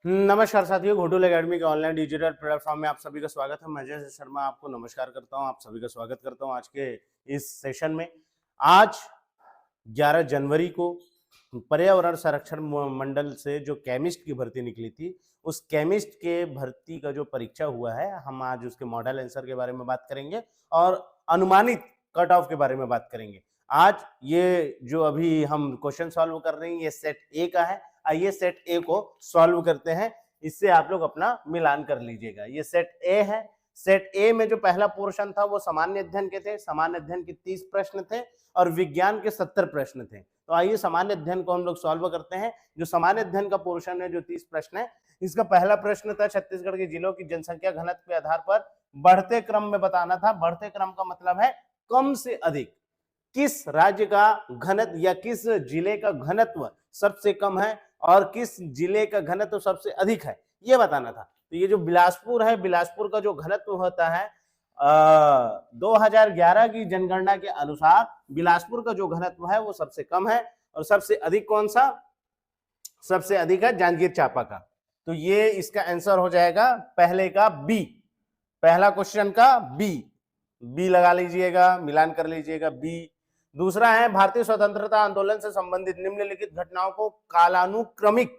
नमस्कार साथियों, घोटुल एकेडमी के ऑनलाइन डिजिटल प्लेटफॉर्म में आप सभी का स्वागत है। मैं जय शर्मा आपको नमस्कार करता हूं, आप सभी का स्वागत करता हूं आज के इस सेशन में। आज 11 जनवरी को पर्यावरण संरक्षण मंडल से जो केमिस्ट की भर्ती निकली थी, उस केमिस्ट के भर्ती का जो परीक्षा हुआ है, हम आज उसके मॉडल आंसर के बारे में बात करेंगे और अनुमानित कट ऑफ के बारे में बात करेंगे। आज ये जो अभी हम क्वेश्चन सॉल्व कर रहे हैं, ये सेट ए का है। आइए सेट ए को सॉल्व करते हैं, इससे आप लोग अपना मिलान कर लीजिएगा। ये सेट ए है। सेट ए में जो पहला पोर्शन था वो सामान्य अध्ययन के थे। सामान्य अध्ययन के 30 प्रश्न थे और विज्ञान के 70 प्रश्न थे। तो आइए सामान्य अध्ययन को हम लोग सॉल्व करते हैं। जो सामान्य अध्ययन का पोर्शन है, जो 30 प्रश्न है, इसका पहला प्रश्न था छत्तीसगढ़ के जिलों की जनसंख्या घनत्व के आधार पर बढ़ते क्रम में बताना था। बढ़ते क्रम का मतलब है कम से अधिक, किस राज्य का घनत्व या किस जिले का घनत्व सबसे कम है और किस जिले का घनत्व सबसे अधिक है, ये बताना था। तो ये जो बिलासपुर है, बिलासपुर का जो घनत्व होता है 2011 की जनगणना के अनुसार बिलासपुर का जो घनत्व है वो सबसे कम है। और सबसे अधिक कौन सा? सबसे अधिक है जांजगीर चांपा का। तो ये इसका आंसर हो जाएगा पहले का बी, पहला क्वेश्चन का बी लगा लीजिएगा, मिलान कर लीजिएगा बी। दूसरा है भारतीय स्वतंत्रता आंदोलन से संबंधित निम्नलिखित घटनाओं को कालानुक्रमिक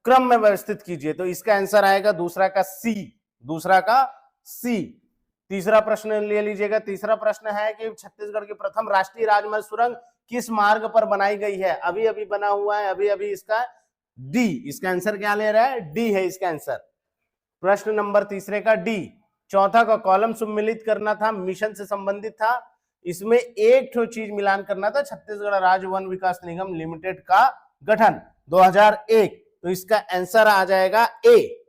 क्रम में व्यवस्थित कीजिए। तो इसका आंसर आएगा दूसरा का सी। तीसरा प्रश्न ले लीजिएगा। तीसरा प्रश्न है कि छत्तीसगढ़ की प्रथम राष्ट्रीय राजमार्ग सुरंग किस मार्ग पर बनाई गई है? अभी अभी बना हुआ है, अभी अभी। इसका डी, इसका आंसर क्या ले रहा है? डी है इसका आंसर। प्रश्न नंबर तीसरे का डी। चौथा का कॉलम सम्मिलित करना था, मिशन से संबंधित था। इसमें एक ठो चीज मिलान करना था, छत्तीसगढ़ राज्य वन विकास निगम लिमिटेड का गठन 2001। तो इसका आंसर आ जाएगा ए,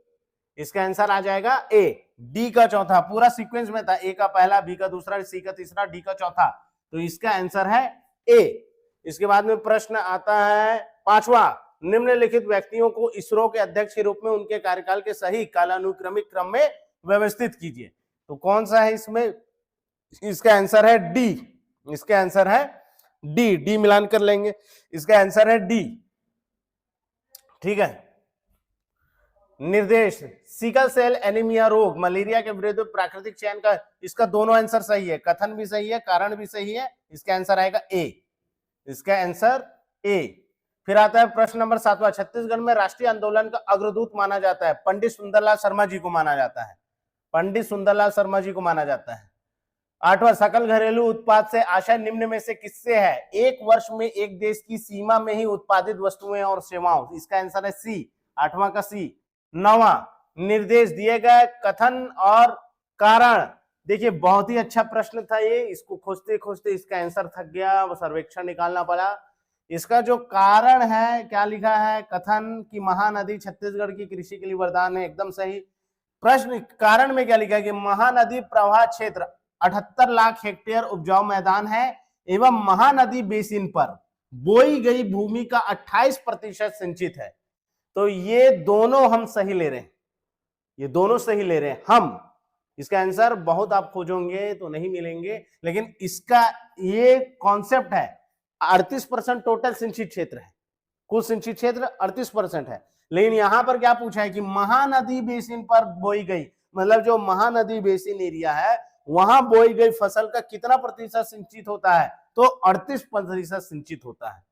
इसका आंसर आ जाएगा ए। डी का चौथा पूरा सीक्वेंस में था, ए का पहला, बी का दूसरा, सी का तीसरा, डी का चौथा। तो इसका आंसर है ए। इसके बाद में प्रश्न आता है पांचवा, निम्नलिखित व्यक्तियों को इसरो के अध्यक्ष के रूप में उनके कार्यकाल के सही कालानुक्रमिक क्रम में व्यवस्थित कीजिए। तो कौन सा है इसमें? इसका आंसर है डी, इसका आंसर है डी मिलान कर लेंगे। इसका आंसर है डी, ठीक है। निर्देश, सिकल सेल एनीमिया रोग, मलेरिया के विरुद्ध प्राकृतिक चयन का, इसका दोनों आंसर सही है, कथन भी सही है, कारण भी सही है। इसका आंसर आएगा ए, इसका आंसर ए। फिर आता है प्रश्न नंबर 7वां, छत्तीसगढ़ में राष्ट्रीय आंदोलन का अग्रदूत माना जाता है, पंडित सुंदरलाल शर्मा जी को माना जाता है, पंडित सुंदरलाल शर्मा जी को माना जाता है। 8वां, सकल घरेलू उत्पाद से आशय निम्न में से किससे है? एक वर्ष में एक देश की सीमा में ही उत्पादित वस्तुएं और सेवाओं। इसका आंसर है सी, 8वां का सी। 9वां, निर्देश दिए गए कथन और कारण। देखिए बहुत ही अच्छा प्रश्न था ये, इसको खोजते खोजते इसका आंसर थक गया, वो सर्वेक्षण निकालना पड़ा। इसका जो कारण है, क्या लिखा है? कथन की महानदी छत्तीसगढ़ की कृषि के लिए वरदान है, एकदम सही। प्रश्न कारण में क्या लिखा है कि महानदी प्रवाह क्षेत्र 78 लाख हेक्टेयर उपजाऊ मैदान है एवं महानदी बेसिन पर बोई गई भूमि का 28% सिंचित है। तो ये दोनों हम सही ले रहे हैं, ये दोनों सही ले रहे हैं हम। इसका आंसर बहुत आप खोजोगे तो नहीं मिलेंगे, लेकिन इसका ये कॉन्सेप्ट है। 38% टोटल सिंचित क्षेत्र है, कुल सिंचित क्षेत्र 38% है। लेकिन यहां पर क्या पूछा है कि महानदी बेसिन पर बोई गई, मतलब जो महानदी बेसिन एरिया है वहां बोई गई फसल का कितना प्रतिशत सिंचित होता है? तो 38% सिंचित होता है।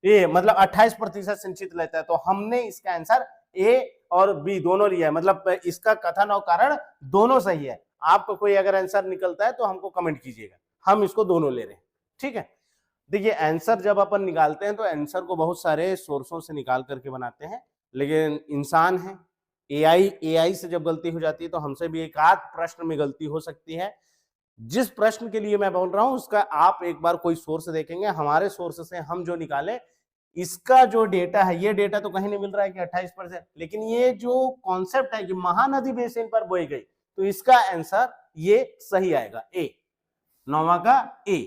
ये मतलब 28% सिंचित लेता है। तो हमने इसका आंसर ए और बी दोनों लिया है, मतलब इसका कथन और कारण दोनों सही है। आपको कोई अगर आंसर निकलता है तो हमको कमेंट कीजिएगा, हम इसको दोनों ले रहे हैं, ठीक है। देखिए आंसर जब अपन निकालते हैं तो आंसर को बहुत सारे सोर्सों से निकाल करके बनाते हैं, लेकिन इंसान है, एआई से जब गलती हो जाती है तो हमसे भी एक आध प्रश्न में गलती हो सकती है। जिस प्रश्न के लिए मैं बोल रहा हूं उसका आप एक बार कोई सोर्स देखेंगे, हमारे सोर्स से हम जो निकाले, इसका जो डेटा है, ये डेटा तो कहीं नहीं मिल रहा है कि 28%, लेकिन ये जो कॉन्सेप्ट है कि महानदी बेसिन पर बोई गई, तो इसका आंसर ये सही आएगा ए, 9वां का ए।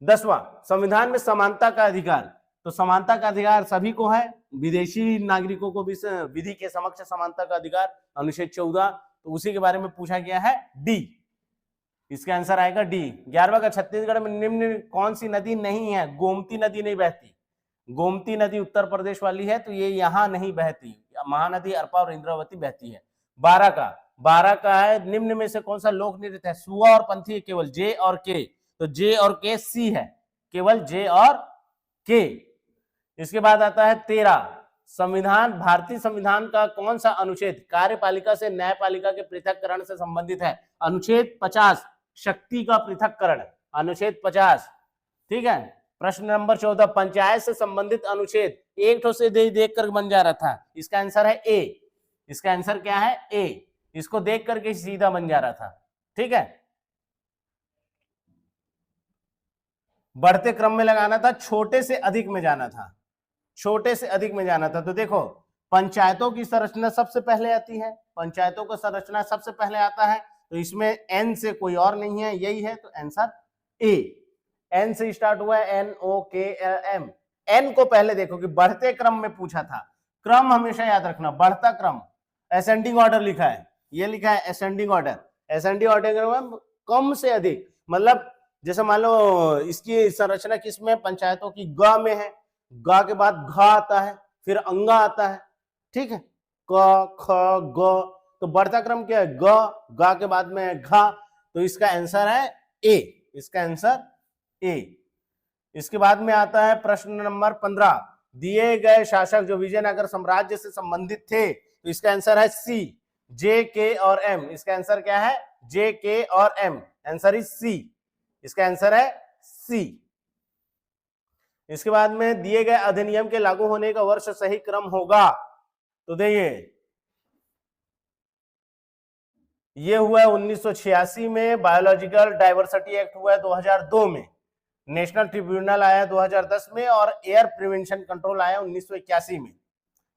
10वां, संविधान में समानता का अधिकार। तो समानता का अधिकार सभी को है, विदेशी नागरिकों को भी विधि के समक्ष समानता का अधिकार, अनुच्छेद 14। तो उसी के बारे में पूछा गया है, डी, इसका आंसर आएगा डी। 11वां का, छत्तीसगढ़ में निम्न कौन सी नदी नहीं है? गोमती नदी नहीं बहती, गोमती नदी उत्तर प्रदेश वाली है तो ये यहां नहीं बहती, महानदी अरपा और इंद्रावती बहती है। 12 का है निम्न में से कौन सा लोक नृत्य है? सुआ और पंथी है, केवल जे और के, तो जे और के सी है, केवल जे और के। इसके बाद आता है 13, संविधान, भारतीय संविधान का कौन सा अनुच्छेद कार्यपालिका से न्यायपालिका के पृथककरण से संबंधित है? अनुच्छेद 50, शक्ति का पृथककरण, अनुच्छेद 50। ठीक है। प्रश्न नंबर 14, पंचायत से संबंधित अनुच्छेद, एक ठो से देख कर बन जा रहा था, इसका आंसर है ए। इसका आंसर क्या है? ए। इसको देख करके सीधा बन जा रहा था। ठीक है। बढ़ते क्रम में लगाना था, छोटे से अधिक में जाना था, छोटे से अधिक में जाना था। तो देखो, पंचायतों की संरचना सबसे पहले आती है, पंचायतों का संरचना सबसे पहले आता है, तो इसमें एन से कोई और नहीं है, यही है, तो आंसर ए। एन से स्टार्ट हुआ है, NOKLM। एन को पहले देखो कि बढ़ते क्रम में पूछा था, क्रम हमेशा याद रखना, बढ़ता क्रम, असेंडिंग ऑर्डर लिखा है, ये लिखा है असेंडिंग ऑर्डर। असेंडिंग ऑर्डर कम से अधिक, मतलब जैसे मान लो इसकी संरचना किसमें, पंचायतों की ग में है, ग के बाद घ आता है, फिर अंगा आता है। ठीक है, क ख ग, तो बढ़ता क्रम क्या है? ग के बाद में घ, तो इसका आंसर है ए। इसका आंसर ए। इसके बाद में आता है प्रश्न नंबर 15, दिए गए शासक जो विजयनगर साम्राज्य से संबंधित थे, तो इसका आंसर है सी, जे के और एम। इसका आंसर क्या है? जे के और एम, आंसर इज सी। इसका आंसर है सी। इसके बाद में दिए गए अधिनियम के लागू होने का वर्ष सही क्रम होगा, तो देखिए ये हुआ है 1986 में, बायोलॉजिकल डाइवर्सिटी एक्ट हुआ है 2002 में, नेशनल ट्रिब्यूनल आया 2010 में, और एयर प्रिवेंशन कंट्रोल आया 1981 में।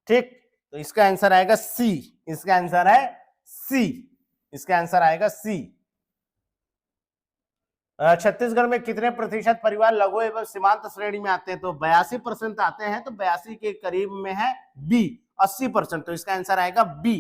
ठीक, तो इसका आंसर आएगा सी। इसका आंसर है सी। इसका आंसर आएगा सी। छत्तीसगढ़ में कितने प्रतिशत परिवार लघु एवं सीमांत श्रेणी में आते हैं? तो 82% आते हैं, तो 82 के करीब में है बी, 80%, तो इसका आंसर आएगा बी।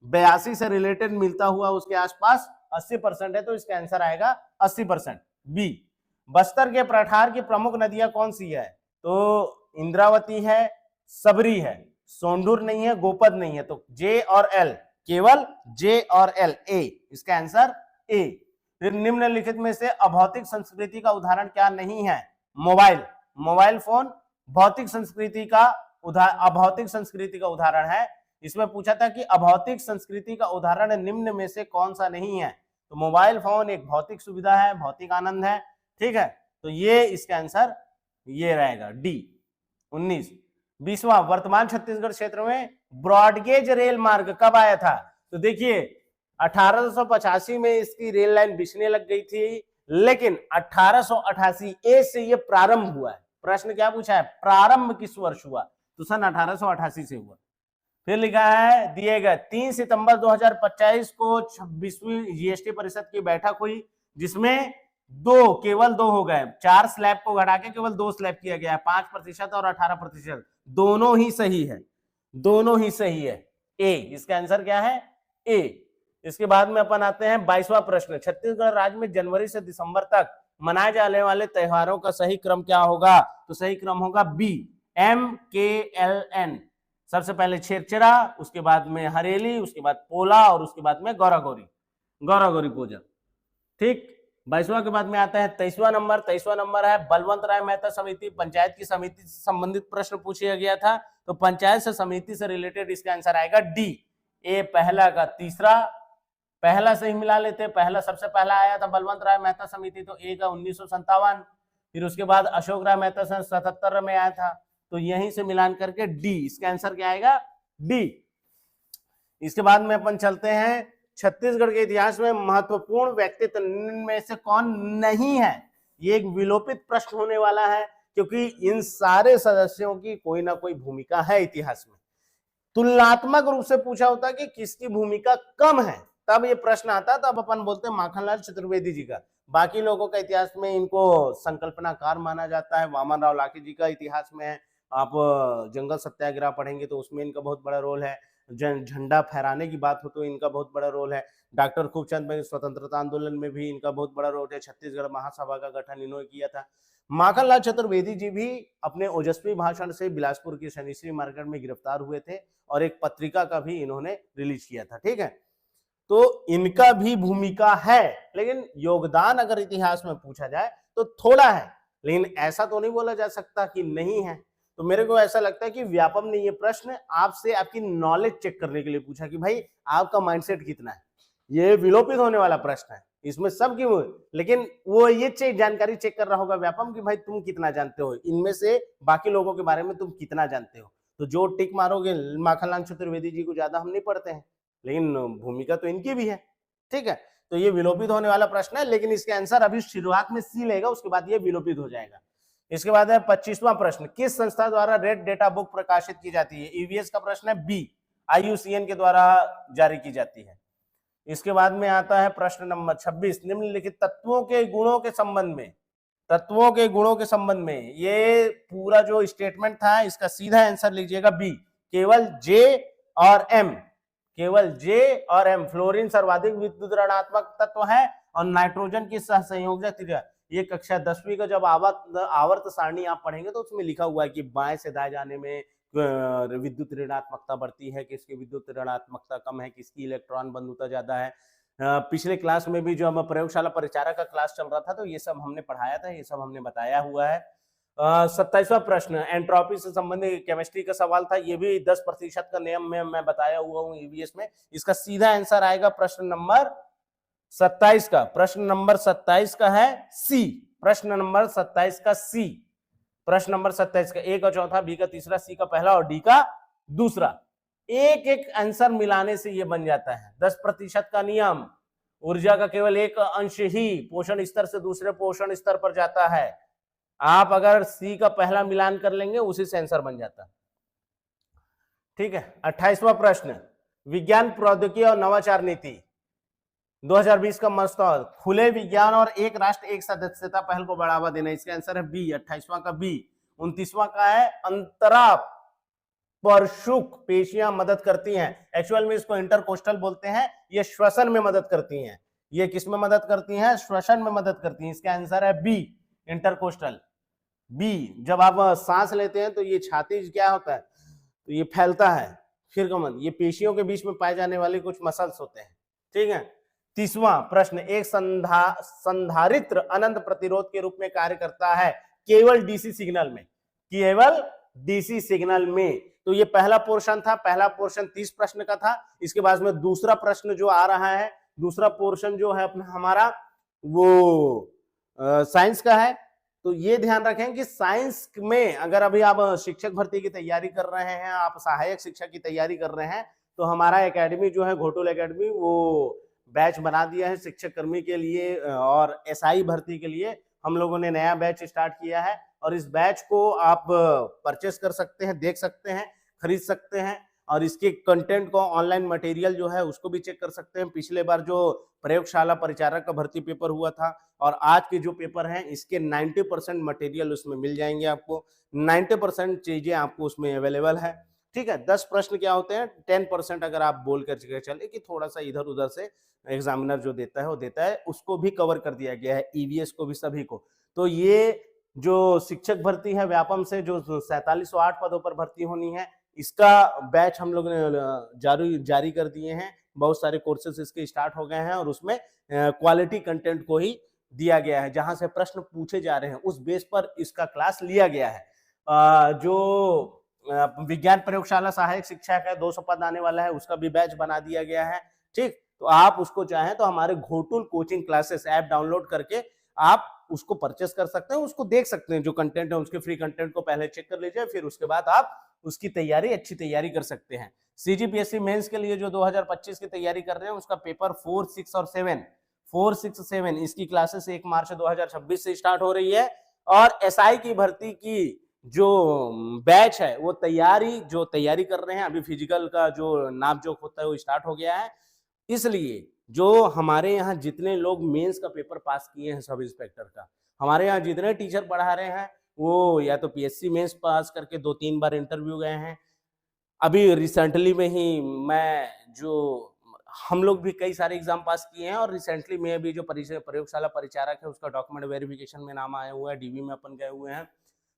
82 से रिलेटेड मिलता हुआ उसके आसपास 80% है, तो इसका आंसर आएगा 80%, बी। बस्तर के पठार की प्रमुख नदियां कौन सी है? तो इंद्रावती है, सबरी है, सोंढूर नहीं है, गोपद नहीं है, तो जे और एल, केवल जे और एल, ए। इसका आंसर ए। फिर निम्नलिखित में से अभौतिक संस्कृति का उदाहरण क्या नहीं है? मोबाइल, मोबाइल फोन भौतिक संस्कृति का अभौतिक संस्कृति का उदाहरण है। इसमें पूछा था कि अभौतिक संस्कृति का उदाहरण निम्न में से कौन सा नहीं है? तो मोबाइल फोन एक भौतिक सुविधा है, भौतिक आनंद है। ठीक है, तो ये इसका आंसर ये रहेगा डी, 19। 20वां, वर्तमान छत्तीसगढ़ क्षेत्र में ब्रॉडगेज रेल मार्ग कब आया था? तो देखिए 1885 में इसकी रेल लाइन बिछने लग गई थी, लेकिन 1888 ए से ये प्रारंभ हुआ है। प्रश्न क्या पूछा है? प्रारंभ किस वर्ष हुआ? तो सन 1888 से हुआ। फिर लिखा है दिए गए 3 सितंबर 2025 को 26वीं जीएसटी परिषद की बैठक हुई, जिसमें केवल दो हो गए, 4 स्लैब को घटा के केवल 2 स्लैब किया गया है, 5% और 18%, दोनों ही सही है, दोनों ही सही है, ए। इसका आंसर क्या है? ए। इसके बाद में अपन आते हैं 22वां प्रश्न, छत्तीसगढ़ राज्य में जनवरी से दिसंबर तक मनाए जाने वाले त्योहारों का सही क्रम क्या होगा? तो सही क्रम होगा बी, MKLN। सबसे पहले छेरछेरा, उसके बाद में हरेली, उसके बाद पोला, और उसके बाद में गौरा गौरी पूजा। ठीक, 22वां के बाद में आता है 23वां नंबर। 23वां नंबर है बलवंत राय मेहता समिति, पंचायत की समिति से संबंधित प्रश्न पूछा गया था, तो पंचायत से समिति से रिलेटेड इसका आंसर आएगा डी। ए पहला का तीसरा, पहला से ही मिला लेते, पहला सबसे पहला आया था बलवंत राय मेहता समिति, तो ए का 1957, फिर उसके बाद अशोक राय मेहता सन 77 में आया था, तो यहीं से मिलान करके डी। इसका आंसर क्या आएगा? डी। इसके बाद में अपन चलते हैं छत्तीसगढ़ के इतिहास में महत्वपूर्ण व्यक्तित्व में से कौन नहीं है? ये एक विलोपित प्रश्न होने वाला है, क्योंकि इन सारे सदस्यों की कोई ना कोई भूमिका है इतिहास में। तुलनात्मक रूप से पूछा होता कि किसकी भूमिका कम है, तब ये प्रश्न आता, तब अपन बोलते हैं माखनलाल चतुर्वेदी जी का। बाकी लोगों का इतिहास में इनको संकल्पनाकार माना जाता है। वामन राव लाखे जी का इतिहास में है, आप जंगल सत्याग्रह पढ़ेंगे तो उसमें इनका बहुत बड़ा रोल है। झंडा फहराने की बात हो तो इनका बहुत बड़ा रोल है। डॉक्टर खूबचंद स्वतंत्रता आंदोलन में भी इनका बहुत बड़ा रोल है। छत्तीसगढ़ महासभा का गठन इन्होंने किया था। माखनलाल चतुर्वेदी जी भी अपने ओजस्वी भाषण से बिलासपुर की शनिश्री मार्केट में गिरफ्तार हुए थे और एक पत्रिका का भी इन्होंने रिलीज किया था। ठीक है, तो इनका भी भूमिका है, लेकिन योगदान अगर इतिहास में पूछा जाए तो थोड़ा है, लेकिन ऐसा तो नहीं बोला जा सकता कि नहीं है। तो मेरे को ऐसा लगता है कि व्यापम ने ये प्रश्न आपसे आपकी नॉलेज चेक करने के लिए पूछा कि भाई आपका माइंडसेट कितना है। ये विलोपित होने वाला प्रश्न है, इसमें सब की लेकिन वो ये जानकारी चेक कर रहा होगा व्यापम कि भाई तुम कितना जानते हो, इनमें से बाकी लोगों के बारे में तुम कितना जानते हो। तो जो टिक मारोगे, माखनलाल चतुर्वेदी जी को ज्यादा हम नहीं पढ़ते हैं, लेकिन भूमिका तो इनकी भी है। ठीक है, तो ये विलोपित होने वाला प्रश्न है, लेकिन इसके आंसर अभी शुरुआत में सी लेगा, उसके बाद ये विलोपित हो जाएगा। इसके बाद है 25वां प्रश्न, किस संस्था द्वारा रेड डेटा बुक प्रकाशित की जाती है? ईवीएस का प्रश्न है, बी IUCN के द्वारा जारी की जाती है। इसके बाद में आता है प्रश्न नंबर 26, निम्नलिखित तत्वों के गुणों के संबंध में, तत्वों के गुणों के संबंध में ये पूरा जो स्टेटमेंट था इसका सीधा आंसर लीजिएगा बी, केवल J और M, केवल J और M। फ्लोरीन सर्वाधिक विद्युत ऋणात्मक तत्व है और नाइट्रोजन की सहसंयोजक त्रिज्या। ये कक्षा 10वीं का जब आवर्त सारणी आप पढ़ेंगे तो उसमें लिखा हुआ है कि बाएं से दाएं जाने में विद्युत ऋणात्मकता बढ़ती है, किसकी विद्युत ऋणात्मकता कम है, किसकी इलेक्ट्रॉन बंधुता ज्यादा है। पिछले क्लास में भी जो हम प्रयोगशाला परिचारक का क्लास चल रहा था तो ये सब हमने पढ़ाया था, ये सब हमने बताया हुआ है। 27वां प्रश्न, एंट्रोपी से संबंधित केमिस्ट्री का सवाल था, ये भी 10% का नियम में मैं बताया हुआ हूँ ईवीएस में। इसका सीधा आंसर आएगा प्रश्न नंबर 27 का। प्रश्न नंबर 27 का है सी, प्रश्न नंबर 27 का सी, प्रश्न नंबर 27 का ए का चौथा, बी का तीसरा, सी का पहला और डी का दूसरा। एक एक आंसर मिलाने से ये बन जाता है 10% का नियम। ऊर्जा का केवल एक अंश ही पोषण स्तर से दूसरे पोषण स्तर पर जाता है। आप अगर सी का पहला मिलान कर लेंगे उसी से आंसर बन जाता। ठीक है, 28वां प्रश्न, विज्ञान प्रौद्योगिकी और नवाचार नीति 2020 का मसौदा, खुले विज्ञान और एक राष्ट्र एक सदस्यता पहल को बढ़ावा देना। इसका आंसर है बी, 28वां का बी। 29वां का है अंतरा परशुक पेशियां मदद करती हैं, एक्चुअल में इसको इंटरकोस्टल बोलते हैं, ये श्वसन में मदद करती हैं। ये किस में मदद करती हैं? श्वसन में मदद करती हैं। इसका आंसर है बी, इंटरकोस्टल। बी, जब आप सांस लेते हैं तो ये छाती क्या होता है, तो ये फैलता है, फिर कमर, ये पेशियों के बीच में पाए जाने वाले कुछ मसल्स होते हैं। ठीक है। 30वां प्रश्न, एक संधारित्र अनंत प्रतिरोध के रूप में कार्य करता है केवल डीसी सिग्नल में, केवल डीसी सिग्नल में। तो ये पहला पोर्शन था, पहला पोर्शन 30 प्रश्न का था। इसके बाद में दूसरा प्रश्न जो आ रहा है, दूसरा पोर्शन जो है अपना हमारा वो साइंस का है। तो ये ध्यान रखें कि साइंस में अगर अभी आप शिक्षक भर्ती की तैयारी कर रहे हैं, आप सहायक शिक्षक की तैयारी कर रहे हैं, तो हमारा एकेडमी जो है घोटुल एकेडमी, वो बैच बना दिया है शिक्षक कर्मी के लिए और एसआई भर्ती के लिए हम लोगों ने नया बैच स्टार्ट किया है। और इस बैच को आप परचेस कर सकते हैं, देख सकते हैं, खरीद सकते हैं और इसके कंटेंट को, ऑनलाइन मटेरियल जो है उसको भी चेक कर सकते हैं। पिछले बार जो प्रयोगशाला परिचारक का भर्ती पेपर हुआ था और आज के जो पेपर हैं, इसके 90% मटेरियल उसमें मिल जाएंगे आपको, 90% चीजें आपको उसमें अवेलेबल है। ठीक है। 10 प्रश्न क्या होते हैं, 10% अगर आप बोल कर चले कि थोड़ा सा इधर उधर से एग्जामिनर जो देता है वो देता है, उसको भी कवर कर दिया गया है, ईवीएस को भी, सभी को। तो ये जो शिक्षक भर्ती है व्यापम से, जो 4708 पदों पर भर्ती होनी है, इसका बैच हम लोग ने जारी कर दिए हैं। बहुत सारे कोर्सेस इसके स्टार्ट हो गए हैं और उसमें क्वालिटी कंटेंट को ही दिया गया है, जहां से प्रश्न पूछे जा रहे हैं उस बेस पर इसका क्लास लिया गया है। जो विज्ञान प्रयोगशाला सहायक शिक्षक है, 200 पद आने वाला है, उसका भी बैच बना दिया गया है। ठीक, तो आप उसको चाहें तो हमारे ghotul coaching classes app download करके आप उसको परचेस कर सकते हैं, उसको देख सकते हैं। जो कंटेंट है उसके फ्री कंटेंट को पहले चेक कर लीजिए, फिर उसके बाद आप उसकी तैयारी, अच्छी तैयारी कर सकते हैं। सीजीपीएससी मेंस के लिए जो 2025 की तैयारी कर रहे हैं, उसका पेपर 4, 6 और 7 इसकी क्लासेस 1 मार्च 2026 से स्टार्ट हो रही है। और एसआई की भर्ती की जो बैच है वो तैयारी कर रहे हैं। अभी फिजिकल का जो नाप जोक होता है वो स्टार्ट हो गया है। इसलिए जो हमारे यहाँ जितने लोग मेंस का पेपर पास किए हैं, सब इंस्पेक्टर का, हमारे यहाँ जितने टीचर पढ़ा रहे हैं वो या तो पीएससी मेंस पास करके 2-3 बार इंटरव्यू गए हैं, अभी रिसेंटली में ही हम लोग भी कई सारे एग्जाम पास किए हैं, और रिसेंटली में अभी जो प्रयोगशाला परिचारक है उसका डॉक्यूमेंट वेरिफिकेशन में नाम आया हुआ है, डीवी में अपन गए हुए हैं।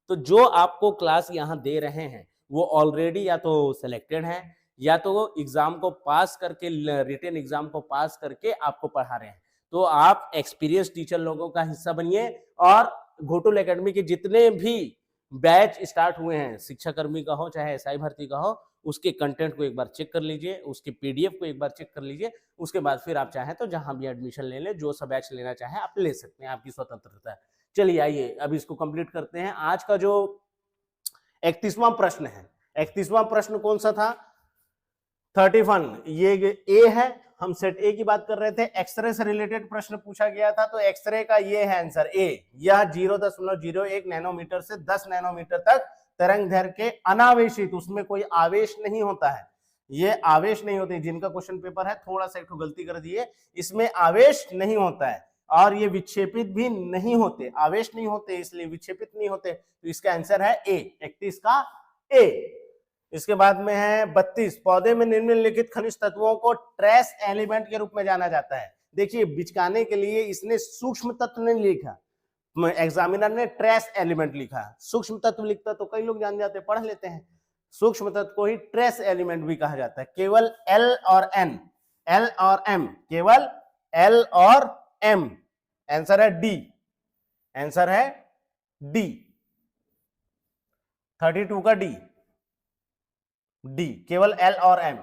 तो जो आपको क्लास यहाँ दे रहे हैं वो ऑलरेडी या तो सिलेक्टेड हैं, या तो वो एग्जाम को पास करके, रिटन एग्जाम को पास करके आपको पढ़ा रहे हैं। तो आप एक्सपीरियंस टीचर लोगों का हिस्सा बनिए, और घोटुल एकेडमी के जितने भी बैच स्टार्ट हुए हैं, शिक्षाकर्मी का हो चाहे एसआई भर्ती का हो, उसके कंटेंट को एक बार चेक कर लीजिए, उसके पीडीएफ को एक बार चेक कर लीजिए। उसके बाद फिर आप चाहें तो जहां भी एडमिशन ले लें, जो सा बैच लेना चाहें आप ले सकते हैं, आपकी स्वतंत्रता है। चलिए आइए अब इसको कंप्लीट करते हैं। आज का जो 31वां प्रश्न है, 31वां प्रश्न कौन सा था? 31, ये ए है। हम सेट ए की बात कर रहे थे, एक्सरे से रिलेटेड प्रश्न पूछा गया था, तो एक्सरे का ये है आंसर ए। यह 0.01 नैनोमीटर से 10 नैनोमीटर तक तरंग दैर्घ्य के अनावेशित, उसमें कोई आवेश नहीं होता है, ये आवेश नहीं होते। जिनका क्वेश्चन पेपर है थोड़ा सा एक गलती कर दिए, इसमें आवेश नहीं होता है, और ये विक्षेपित भी नहीं होते, आवेश नहीं होते इसलिए विक्षेपित नहीं होते। तो इसका आंसर है ए, 31 का ए। इसके बाद में है 32, पौधे में निम्नलिखित खनिज तत्वों को ट्रेस एलिमेंट के रूप में जाना जाता है। देखिए बिचकाने के लिए इसने सूक्ष्म तत्व नहीं लिखा, एग्जामिनर ने ट्रेस एलिमेंट लिखा। सूक्ष्म तत्व लिखता तो कई लोग जान जाते, पढ़ लेते हैं। सूक्ष्म तत्व को ही ट्रेस एलिमेंट भी कहा जाता है। केवल एल और एन, एल और एम, केवल एल और एम। आंसर है डी, आंसर है डी, 32 का डी, डी, केवल एल और एम।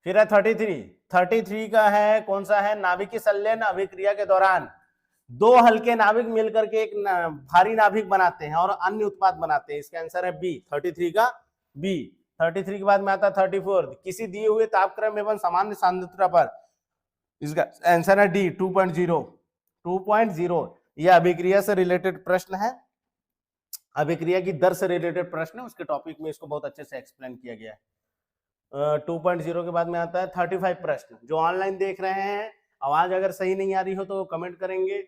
फिर है 33 का है कौन सा है? नाभिकीय संलयन अभिक्रिया के दौरान दो हल्के नाभिक मिलकर के एक भारी नाभिक बनाते हैं और अन्य उत्पाद बनाते हैं। इसका आंसर है बी, 33 का बी। 33 के बाद में आता है 34, किसी दिए हुए तापक्रम एवं सामान्य सांद्रता पर, इसका आंसर है डी, 2.0। यह अभिक्रिया से रिलेटेड प्रश्न है, अभिक्रिया की दर से रिलेटेड प्रश्न है, उसके टॉपिक में इसको बहुत अच्छे से एक्सप्लेन किया गया है। 2.0 के बाद में आता है 35 प्रश्न। जो ऑनलाइन देख रहे हैं, आवाज अगर सही नहीं आ रही हो तो कमेंट करेंगे।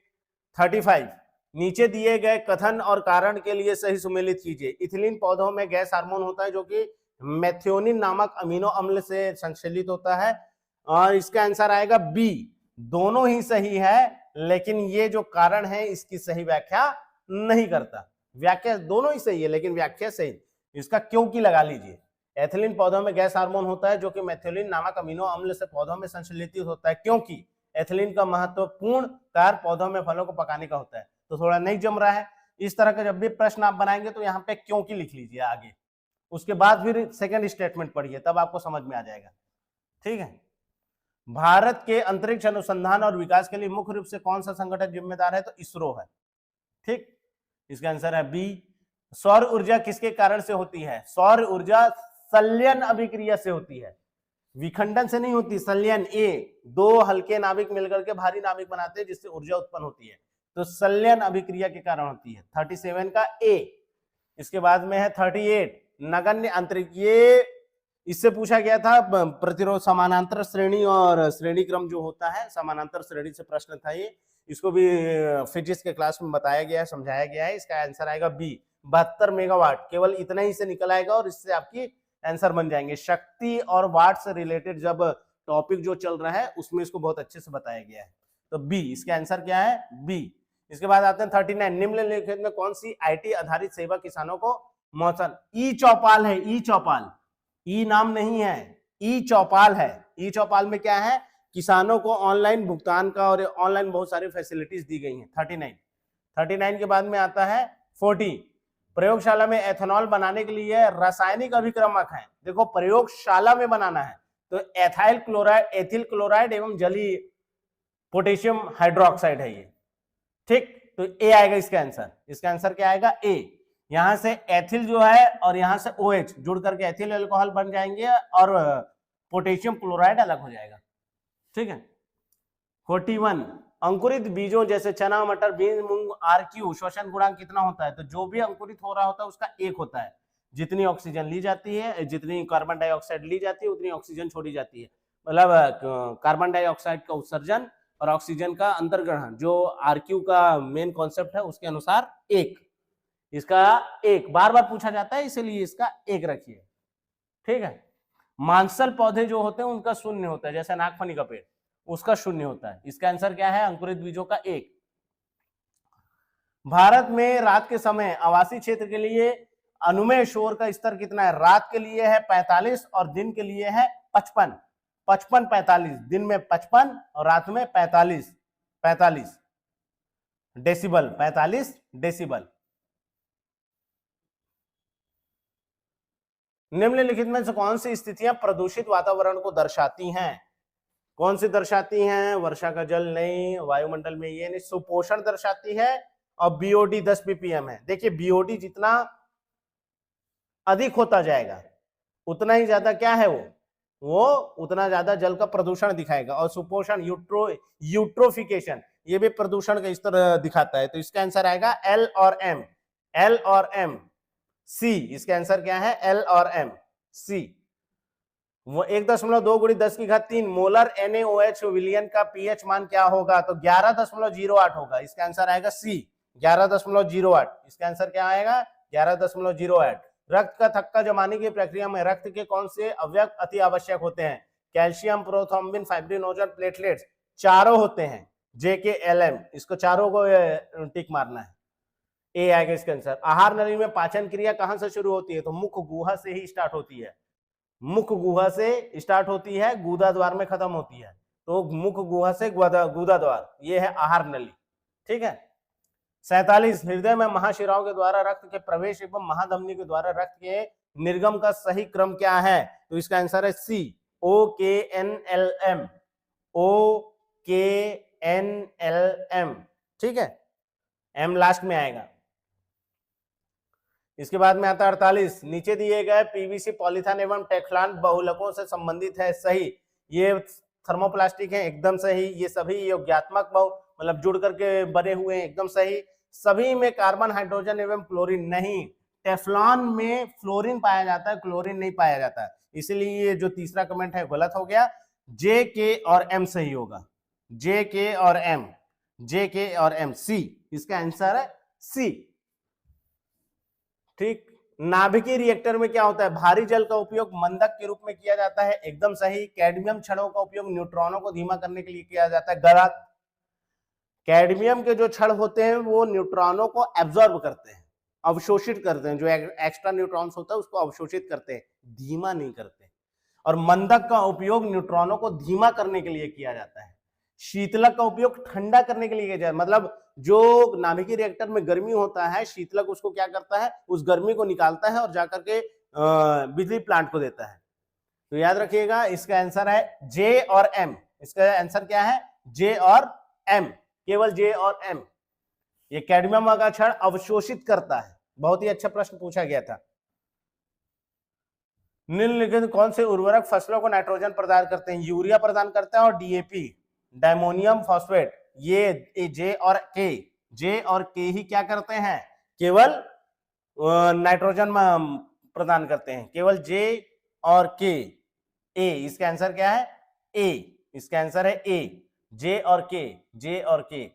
35, नीचे दिए गए कथन और कारण के लिए सही सुमेलित कीजिए। इथिलीन पौधों में गैस हार्मोन होता है जो कि मेथियोनिन नामक अमीनो अम्ल से संश्लेषित होता है, और इसका आंसर आएगा बी। दोनों ही सही है, लेकिन ये जो कारण है इसकी सही व्याख्या नहीं करता। व्याख्या दोनों ही सही है लेकिन व्याख्या सही, इसका क्योंकि लगा लीजिए। एथिलीन पौधों में गैस हार्मोन होता है जो कि मेथियोनिन नामक अमीनो अम्ल से पौधों में संश्लेषित होता है, क्योंकि एथिलीन का महत्वपूर्ण कार्य पौधों में फलों को पकाने का होता है। तो थोड़ा नहीं जम रहा है। इस तरह का जब भी प्रश्न आप बनाएंगे तो यहाँ पे क्योंकि लिख लीजिए आगे, उसके बाद फिर सेकंड स्टेटमेंट पढ़िए, तब आपको समझ में आ जाएगा। ठीक है। भारत के अंतरिक्ष अनुसंधान और विकास के लिए मुख्य रूप से कौन सा संगठन जिम्मेदार है? तो इसरो है। ठीक, इसका आंसर है बी। सौर ऊर्जा किसके कारण से होती है? सौर ऊर्जा संलयन अभिक्रिया से होती है, विखंडन से नहीं होती। संलयन, ए, दो हल्के नाभिक मिलकर के भारी नाभिक बनाते हैं जिससे ऊर्जा उत्पन्न होती है, तो संलयन अभिक्रिया के कारण होती है। 37 का ए। इसके बाद में है 38, नगण्य अंतरिक्ष। ये इससे पूछा गया था प्रतिरोध समानांतर श्रेणी और श्रेणी क्रम जो होता है, समानांतर श्रेणी से प्रश्न था ये। इसको भी फिजिक्स के क्लास में बताया गया है, समझाया गया है। इसका आंसर आएगा बी, 72 मेगावाट। केवल इतना ही से निकल आएगा और इससे आपकी आंसर बन जाएंगे। शक्ति और वाट से रिलेटेड जब टॉपिक जो चल रहा है उसमें इसको बहुत अच्छे से बताया गया है। तो बी, इसका आंसर क्या है? बी। इसके बाद आते हैं 39, निम्नलिखित में कौन सी आईटी आधारित सेवा किसानों को मौसम? ई चौपाल है, ई चौपाल, ई नाम नहीं है, ई चौपाल है। ई चौपाल में क्या है? किसानों को ऑनलाइन भुगतान का और ऑनलाइन बहुत सारी फैसिलिटीज दी गई हैं। 39 के बाद में आता है 40, प्रयोगशाला में एथेनॉल बनाने के लिए रासायनिक अभिक्रमक है। देखो प्रयोगशाला में बनाना है तो एथाइल क्लोराइड, एथिल क्लोराइड एवं जलीय पोटेशियम हाइड्रोक्साइड है ये। ठीक, तो ए आएगा इसका आंसर। इसका आंसर क्या आएगा? ए। यहां से एथिल जो है और यहां से OH जुड़ करके एथिल अल्कोहल बन जाएंगे और पोटेशियम क्लोराइड अलग हो जाएगा। ठीक है। 41, अंकुरित बीजों जैसे चना, मटर, बीन, मूंग, RQ श्वसन गुणांक कितना होता है? तो जो भी अंकुरित हो रहा होता है उसका 1 होता है। जितनी ऑक्सीजन ली जाती है, जितनी कार्बन डाइऑक्साइड ली जाती है उतनी ऑक्सीजन छोड़ी जाती है। मतलब कार्बन डाइऑक्साइड का उत्सर्जन और ऑक्सीजन का अंतर्ग्रहण, जो RQ का मेन कॉन्सेप्ट है उसके अनुसार 1। इसका 1 बार बार पूछा जाता है, इसलिए इसका 1 रखिए। ठीक है। मांसल पौधे जो होते हैं उनका शून्य होता है, जैसे नागफनी का पेड़, उसका शून्य होता है। इसका आंसर क्या है? अंकुरित बीजों का 1। भारत में रात के समय आवासीय क्षेत्र के लिए अनुमेय शोर का स्तर कितना है? रात के लिए है 45 और दिन के लिए है 55। 55-45, दिन में 55 और रात में 45 डेसिबल, 45 डेसिबल। निम्नलिखित में से कौन सी स्थितियां प्रदूषित वातावरण को दर्शाती हैं? कौन सी दर्शाती हैं? वर्षा का जल नहीं, वायुमंडल में ये नहीं, सुपोषण दर्शाती है और बीओडी 10 ppm है। देखिए बीओडी जितना अधिक होता जाएगा उतना ही ज्यादा क्या है वो उतना ज्यादा जल का प्रदूषण दिखाएगा। और सुपोषण, यूट्रोफिकेशन, ये भी प्रदूषण का स्तर दिखाता है। तो इसका आंसर आएगा एल और एम, एल और एम, सी। इसका आंसर क्या है? एल और एम, सी। वो 1.2 × 10³ मोलर NaOH विलियन का पीएच मान क्या होगा? तो 11.08 होगा। इसका आंसर आएगा सी, 11.08। इसका आंसर क्या आएगा? 11.08। रक्त का थक्का जमाने की प्रक्रिया में रक्त के कौन से अवयव अति आवश्यक होते हैं? कैल्शियम, प्रोथ्रोम्बिन, फाइब्रिनोजन, प्लेटलेट्स, चारों होते हैं। JKLM, इसको चारों को टिक मारना है, ए आएगा इसका आंसर। आहार नली में पाचन क्रिया कहां से शुरू होती है? तो मुख गुहा से ही स्टार्ट होती है, मुख गुहा से स्टार्ट होती है, गुदा द्वार में खत्म होती है। तो मुख गुहा से गुदा द्वार, ये है आहार नली। ठीक है। 47, हृदय में महाशिराओं के द्वारा रक्त के प्रवेश एवं महाधमनी के द्वारा रक्त के निर्गम का सही क्रम क्या है? तो इसका आंसर है सी, OKNLM, OKNLM। ठीक है, एम लास्ट में आएगा। इसके बाद में आता है 48, नीचे दिए गए पीवीसी, पॉलीथीन एवं टेफ्लॉन बहुलकों से संबंधित है? सही। ये थर्मोप्लास्टिक है, एकदम सही। ये सभी योग्यात्मक मतलब जुड़ करके बने हुए हैं, एकदम सही। सभी में कार्बन, हाइड्रोजन एवं क्लोरीन नहीं। टेफ्लॉन में फ्लोरीन पाया जाता है, क्लोरीन नहीं पाया जाता, इसलिए ये जो तीसरा कमेंट है गलत हो गया। जे, के और एम सही होगा, जे, के और एम, जे, के और एम, सी। इसका आंसर है सी। ठीक। नाभिकीय रिएक्टर में क्या होता है? भारी जल का उपयोग मंदक के रूप में किया जाता है, एकदम सही। कैडमियम छड़ों का उपयोग न्यूट्रॉनों को धीमा करने के लिए किया जाता है, गलत। कैडमियम के जो छड़ होते हैं वो न्यूट्रॉनों को एब्जॉर्ब करते हैं, अवशोषित करते हैं। जो एक्स्ट्रा न्यूट्रॉन्स होता है उसको अवशोषित करते हैं, धीमा नहीं करते। और मंदक का उपयोग न्यूट्रॉनों को धीमा करने के लिए किया जाता है। शीतलक का उपयोग ठंडा करने के लिए किया जाता है, मतलब जो नाभिकीय रिएक्टर में गर्मी होता है, शीतलक उसको क्या करता है? उस गर्मी को निकालता है और जाकर के बिजली प्लांट को देता है। तो याद रखिएगा, इसका आंसर है जे और एम। इसका आंसर क्या है? जे और एम, केवल जे और एम। ये कैडमियम का छड़ अवशोषित करता है। बहुत ही अच्छा प्रश्न पूछा गया था। निम्नलिखित कौन से उर्वरक फसलों को नाइट्रोजन प्रदान करते हैं? यूरिया प्रदान करता है और डीएपी, डायमोनियम फॉस्फेट। ये जे और के ही क्या करते हैं? केवल नाइट्रोजन प्रदान करते हैं, केवल जे और के। ए, इसका आंसर क्या है? ए, इसका आंसर है ए, जे और के, जे और के।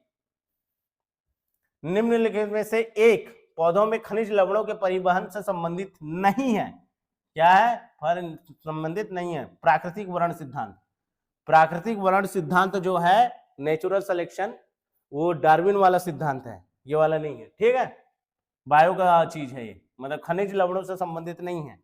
निम्नलिखित में से एक पौधों में खनिज लवणों के परिवहन से संबंधित नहीं है, क्या है? संबंधित नहीं है। प्राकृतिक वर्ण सिद्धांत। प्राकृतिक वर्ण सिद्धांत जो है, नेचुरल सिलेक्शन, वो डार्विन वाला सिद्धांत है, ये वाला नहीं है। ठीक है, बायो का चीज है ये, मतलब खनिज लवणों से संबंधित नहीं है।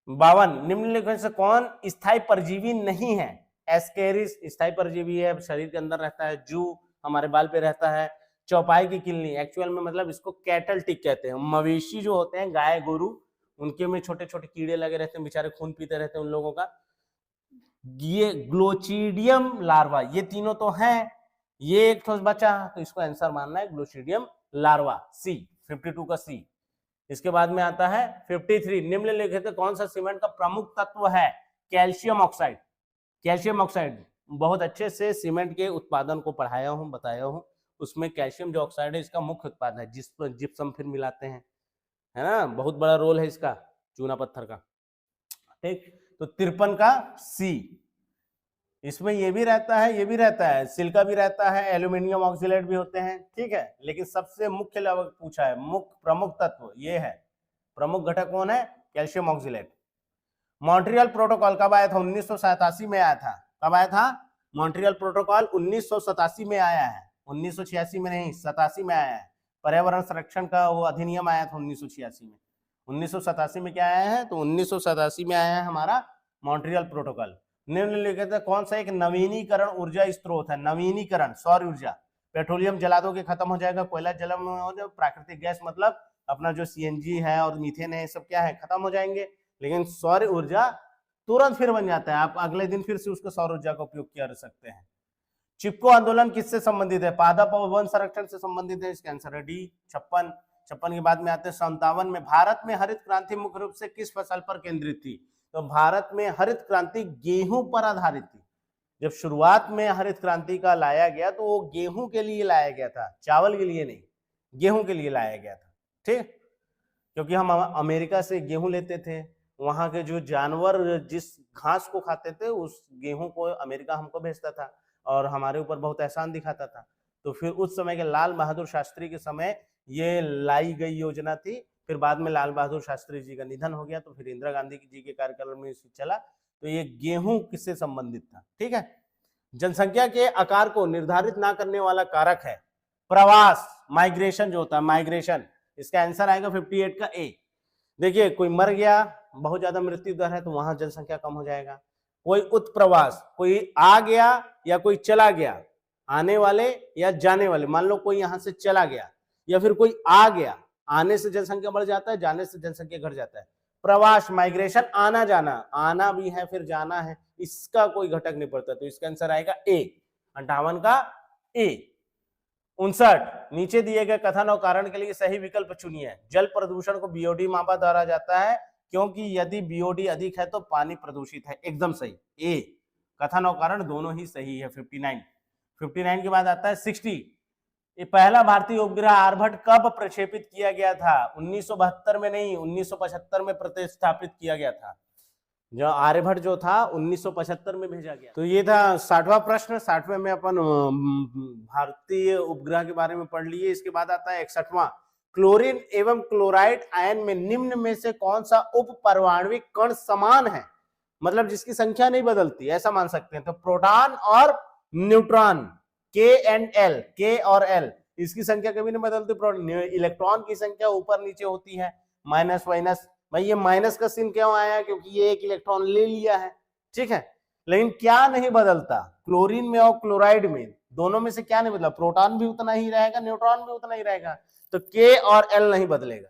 52, निम्नलिखित से कौन स्थायी परजीवी नहीं है? एस्केरिस स्थायी परजीवी है, शरीर के अंदर रहता है। जू हमारे बाल पे रहता है। चौपाई की किलनी, एक्चुअल में मतलब इसको कैटल टिक कहते हैं। मवेशी जो होते हैं, गाय गोरू, उनके में छोटे छोटे कीड़े लगे रहते हैं, बेचारे खून पीते रहते हैं उन लोगों का। ये ग्लोचिडियम लार्वा, ये तीनों तो हैं, ये एक ठोस बचा, तो इसको आंसर मानना है ग्लोचिडियम लार्वा, सी, 52 का सी। इसके बाद में आता है 53, निम्नलिखित कौन सा सीमेंट का प्रमुख तत्व है? Calcium oxide. कैल्शियम ऑक्साइड, बहुत अच्छे से सीमेंट के उत्पादन को पढ़ाया हूं, बताया हूं। उसमें कैल्शियम जो ऑक्साइड है इसका मुख्य उत्पाद है, जिस पर जिप्सम फिर मिलाते हैं, है ना, बहुत बड़ा रोल है इसका, चूना पत्थर का। ठीक, तो 53 का सी। इसमें ये भी रहता है, ये भी रहता है, सिलिका भी रहता है, एल्यूमिनियम ऑक्सीलेट भी होते हैं। ठीक है, लेकिन सबसे मुख्य पूछा है, प्रमुख तत्व ये है, प्रमुख घटक कौन है? Calcium oxalate. मॉन्ट्रियल प्रोटोकॉल कब आया था? 1987 में आया था। कब आया था? मॉन्ट्रियल प्रोटोकॉल 1987 में आया है, 1986 में नहीं, 87 में आया है। पर्यावरण संरक्षण का वो अधिनियम आया था 1986 में। 1987 में क्या आया है? तो 1987 में आया है हमारा मॉन्ट्रियल प्रोटोकॉल। निम्नलिखित कौन सा एक नवीनीकरण ऊर्जा स्रोत है? नवीनीकरण, सौर ऊर्जा। पेट्रोलियम जला दोगे खत्म हो जाएगा, कोयला जलम हो जाए, प्राकृतिक गैस मतलब अपना जो सीएनजी है और मीथेन है, सब क्या है, खत्म हो जाएंगे। लेकिन सौर ऊर्जा तुरंत फिर बन जाता है, आप अगले दिन फिर से उसको सौर ऊर्जा का उपयोग कर सकते हैं। चिपको आंदोलन किससे संबंधित है? पादप और वन संरक्षण से संबंधित है, इसका आंसर है डी 56। 56 के बाद में आते हैं 57 में। भारत में हरित क्रांति मुख्य रूप से किस फसल पर केंद्रित थी? तो भारत में हरित क्रांति गेहूं पर आधारित थी। जब शुरुआत में हरित क्रांति का लाया गया तो वो गेहूं के लिए लाया गया था, चावल के लिए नहीं, गेहूं के लिए लाया गया था। ठीक, क्योंकि हम अमेरिका से गेहूं लेते थे, वहां के जो जानवर जिस घास को खाते थे उस गेहूं को अमेरिका हमको भेजता था और हमारे ऊपर बहुत एहसान दिखाता था। तो फिर उस समय के लाल बहादुर शास्त्री के समय ये लाई गई योजना थी। फिर बाद में लाल बहादुर शास्त्री जी का निधन हो गया तो फिर इंदिरा गांधी जी के कार्यकाल में चला। तो ये गेहूं किससे संबंधित था? ठीक है। जनसंख्या के आकार को निर्धारित ना करने वाला कारक है प्रवास, माइग्रेशन जो होता है, माइग्रेशन। इसका आंसर आएगा 58 का ए। देखिए, कोई मर गया, बहुत ज्यादा मृत्यु दर है तो वहां जनसंख्या कम हो जाएगा। कोई उत्प्रवास, कोई आ गया या कोई चला गया, आने वाले या जाने वाले, मान लो कोई यहां से चला गया या फिर कोई आ गया, आने से जनसंख्या बढ़ जाता है, जाने से जनसंख्या घट जाता है। प्रवास, माइग्रेशन, आना जाना, आना भी है फिर जाना है, इसका कोई घटक नहीं पड़ता। तो इसका आंसर आएगा ए, 58 का ए। 59 नीचे दिए गए कथन और कारण के लिए सही विकल्प चुनिए। जल प्रदूषण को बीओडी मापा धरा जाता है क्योंकि यदि बीओडी अधिक है तो पानी प्रदूषित है। एकदम सही, ए। कथन और कारण दोनों ही सही है। 59 के बाद आता है 60। ये पहला भारतीय उपग्रह आर्यभट्ट कब प्रक्षेपित किया गया था? 1972 में नहीं, 1975 में प्रतिस्थापित किया गया था। जो आर्यभट्ट जो था 1975 में भेजा गया। तो ये था 60वां प्रश्न। 60वें में अपन भारतीय उपग्रह के बारे में पढ़ लिए। इसके बाद आता है 61वां। क्लोरीन एवं क्लोराइड आयन में निम्न में से कौन सा उप परमाणविक कण समान है, मतलब जिसकी संख्या नहीं बदलती, ऐसा मान सकते हैं। तो प्रोटॉन और न्यूट्रॉन, के एंड एल, के और एल, इसकी संख्या कभी नहीं बदलती। इलेक्ट्रॉन की संख्या ऊपर नीचे होती है, माइनस माइनस। भाई ये माइनस का चिन्ह क्यों आया? क्योंकि ये एक इलेक्ट्रॉन ले लिया है, ठीक है। लेकिन क्या नहीं बदलता? क्लोरीन में और क्लोराइड में, दोनों में से क्या नहीं बदला? प्रोटॉन भी उतना ही रहेगा, न्यूट्रॉन भी उतना ही रहेगा। तो के और एल नहीं बदलेगा,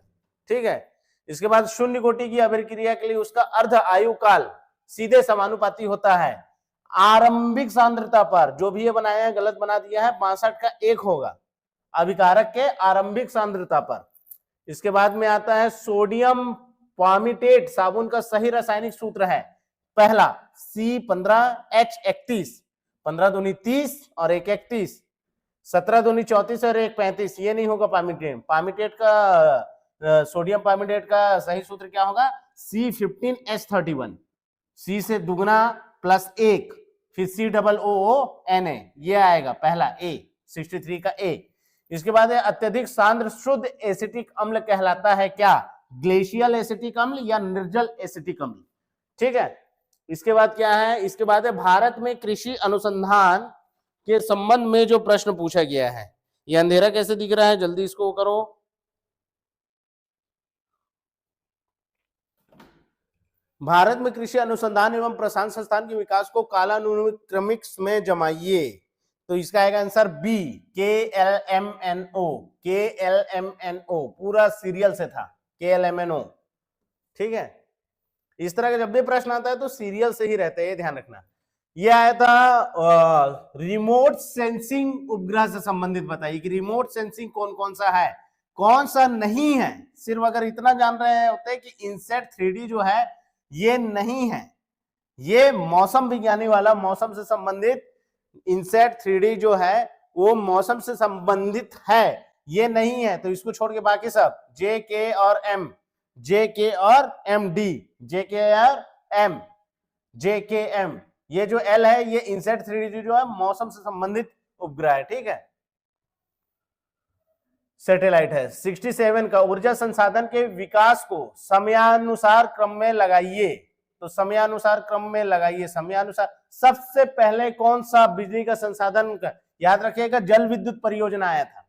ठीक है। इसके बाद शून्य कोटि की अभिक्रिया के लिए उसका अर्ध आयु काल सीधे समानुपाती होता है आरंभिक सांद्रता पर। जो भी ये बनाया है गलत बना दिया है, 62 का 1 होगा अभिकारक के आरंभिक सांद्रता पर। इसके बाद में आता है सोडियम पामिटेट साबुन का सही रासायनिक सूत्र है पहला C15H31, 15 दूनी 30 और 1 31, 17 दूनी 34 और 1 35। ये नहीं होगा पामिटेट। पामिटेट का सोडियम पामिटेट का सही सूत्र क्या होगा? C15H31, C से दुगना प्लस 1 फिर COONA, ये आएगा पहला ए, 63 का ए। इसके बाद अत्यधिक सांद्र शुद्ध एसिटिक अम्ल कहलाता है क्या? ग्लेशियल एसिटिक अम्ल या निर्जल एसिटिक अम्ल, ठीक है। इसके बाद क्या है? इसके बाद है भारत में कृषि अनुसंधान के संबंध में जो प्रश्न पूछा गया है। ये अंधेरा कैसे दिख रहा है, जल्दी इसको करो। भारत में कृषि अनुसंधान एवं प्रसारण संस्थान के विकास को कालानुक्रमिक में जमाइए। तो इसका आएगा आंसर बी, KLMNO। KLMNO पूरा सीरियल से था, KLMNO, ठीक है। इस तरह का जब भी प्रश्न आता है तो सीरियल से ही रहते हैं, ध्यान रखना। ये आया था रिमोट सेंसिंग उपग्रह से संबंधित। बताइए कि रिमोट सेंसिंग कौन कौन सा है, कौन सा नहीं है। सिर्फ अगर इतना जान रहे होते हैं कि इनसेट 3D जो है ये नहीं है, ये मौसम विज्ञानी वाला, मौसम से संबंधित इनसेट 3D जो है वो मौसम से संबंधित है, ये नहीं है। तो इसको छोड़ के बाकी सब JK और M, JK और MD, JK और M, JKM, ये जो L है ये इनसेट 3D जो है मौसम से संबंधित उपग्रह है, ठीक है, सैटेलाइट है। 67 का ऊर्जा संसाधन के विकास को समयानुसार क्रम में लगाइए। तो समयानुसार क्रम में लगाइए, समयानुसार। सबसे पहले कौन सा बिजली का संसाधन याद रखिएगा, जल विद्युत परियोजना आया था।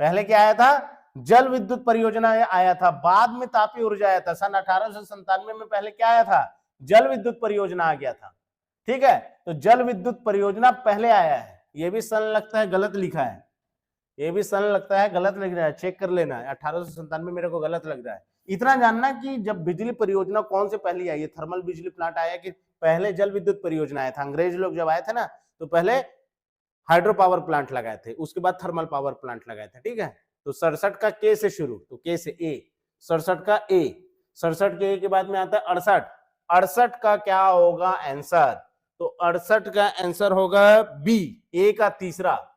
पहले क्या आया था? जल विद्युत परियोजना आया था। बाद में तापीय ऊर्जा आया था। सन 1897 में पहले क्या आया था? जल विद्युत परियोजना आ गया था। ठीक है, तो जल विद्युत परियोजना पहले आया है। ये भी सन लगता है गलत लिखा है, ये भी सन लगता है गलत लिख रहा है, चेक कर लेना है। 1897 मेरे को गलत लग रहा है। इतना जानना कि जब बिजली परियोजना कौन से पहले आई है, थर्मल बिजली प्लांट आया कि पहले जल विद्युत परियोजना आया था। अंग्रेज लोग जब आए थे ना, तो पहले हाइड्रो पावर प्लांट लगाए थे, उसके बाद थर्मल पावर प्लांट लगाए थे। ठीक है, तो 67 का के से शुरू, तो के से ए, 67 का ए, 67 के ए के बाद में आता है 68। 68 का क्या होगा आंसर? तो 68 का आंसर होगा बी, ए का तीसरा,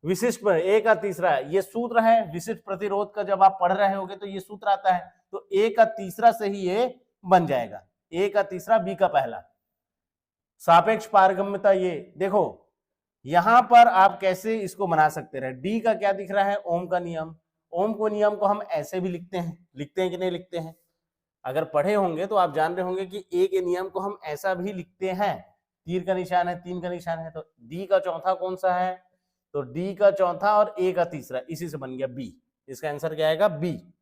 विशिष्ट ए का तीसरा। ये सूत्र है विशिष्ट प्रतिरोध का, जब आप पढ़ रहे होगे तो ये सूत्र आता है। तो ए का तीसरा से ही ये बन जाएगा, ए का तीसरा बी का पहला। सापेक्ष पारगम्यता, ये देखो यहां पर आप कैसे इसको बना सकते रहे। डी का क्या दिख रहा है? ओम का नियम। ओम को नियम को हम ऐसे भी लिखते हैं कि नहीं लिखते हैं? अगर पढ़े होंगे तो आप जान रहे होंगे कि ए के नियम को हम ऐसा भी लिखते हैं, तीर का निशान है, 3 का निशान है। तो डी का चौथा कौन सा है? तो डी का चौथा और ए का तीसरा, इसी से बन गया बी। इसका आंसर क्या आएगा? बी।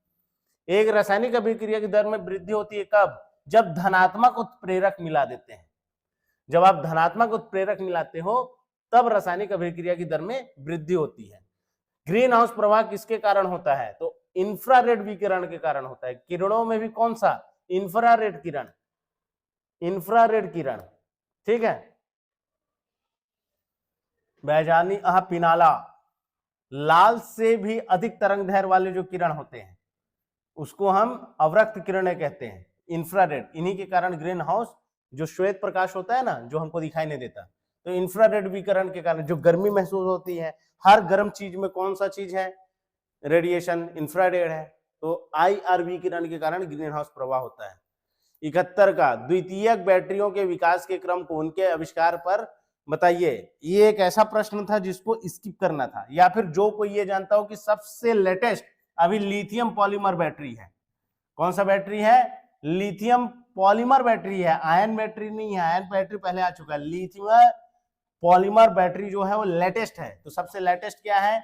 एक रासायनिक अभिक्रिया की दर में वृद्धि होती है कब? जब धनात्मक उत्प्रेरक मिला देते हैं। जब आप धनात्मक उत्प्रेरक मिलाते हो तब रासायनिक अभिक्रिया की दर में वृद्धि होती है। ग्रीन हाउस प्रभाव किसके कारण होता है? तो इंफ्रारेड विकिरण के कारण होता है। किरणों में भी कौन सा? इंफ्रारेड किरण, इंफ्रारेड किरण। ठीक है, बैजानी पिनाला, लाल से भी अधिक तरंग दैर्घ्य वाले जो किरण होते हैं उसको हम अवरक्त किरणें कहते हैं, इंफ्रारेड। इन्हीं के कारण ग्रीन हाउस, जो श्वेत प्रकाश होता है ना, जो हमको दिखाई नहीं देता, तो इंफ्रारेड विकिरण के कारण जो गर्मी महसूस होती है, हर गर्म चीज में कौन सा चीज है? रेडिएशन, इंफ्रारेड है। तो IR विकिरण के कारण ग्रीन हाउस प्रभाव होता है। 71 का द्वितीयक बैटरियों के विकास के क्रम को उनके आविष्कार पर बताइए। ये एक ऐसा प्रश्न था जिसको स्किप करना था, या फिर जो कोई ये जानता हो कि सबसे लेटेस्ट अभी लिथियम पॉलीमर बैटरी है। कौन सा बैटरी है? लिथियम पॉलीमर बैटरी है, आयन बैटरी नहीं है। आयन बैटरी पहले आ चुका है। लिथियम पॉलीमर बैटरी जो है वो लेटेस्ट है। तो सबसे लेटेस्ट क्या है?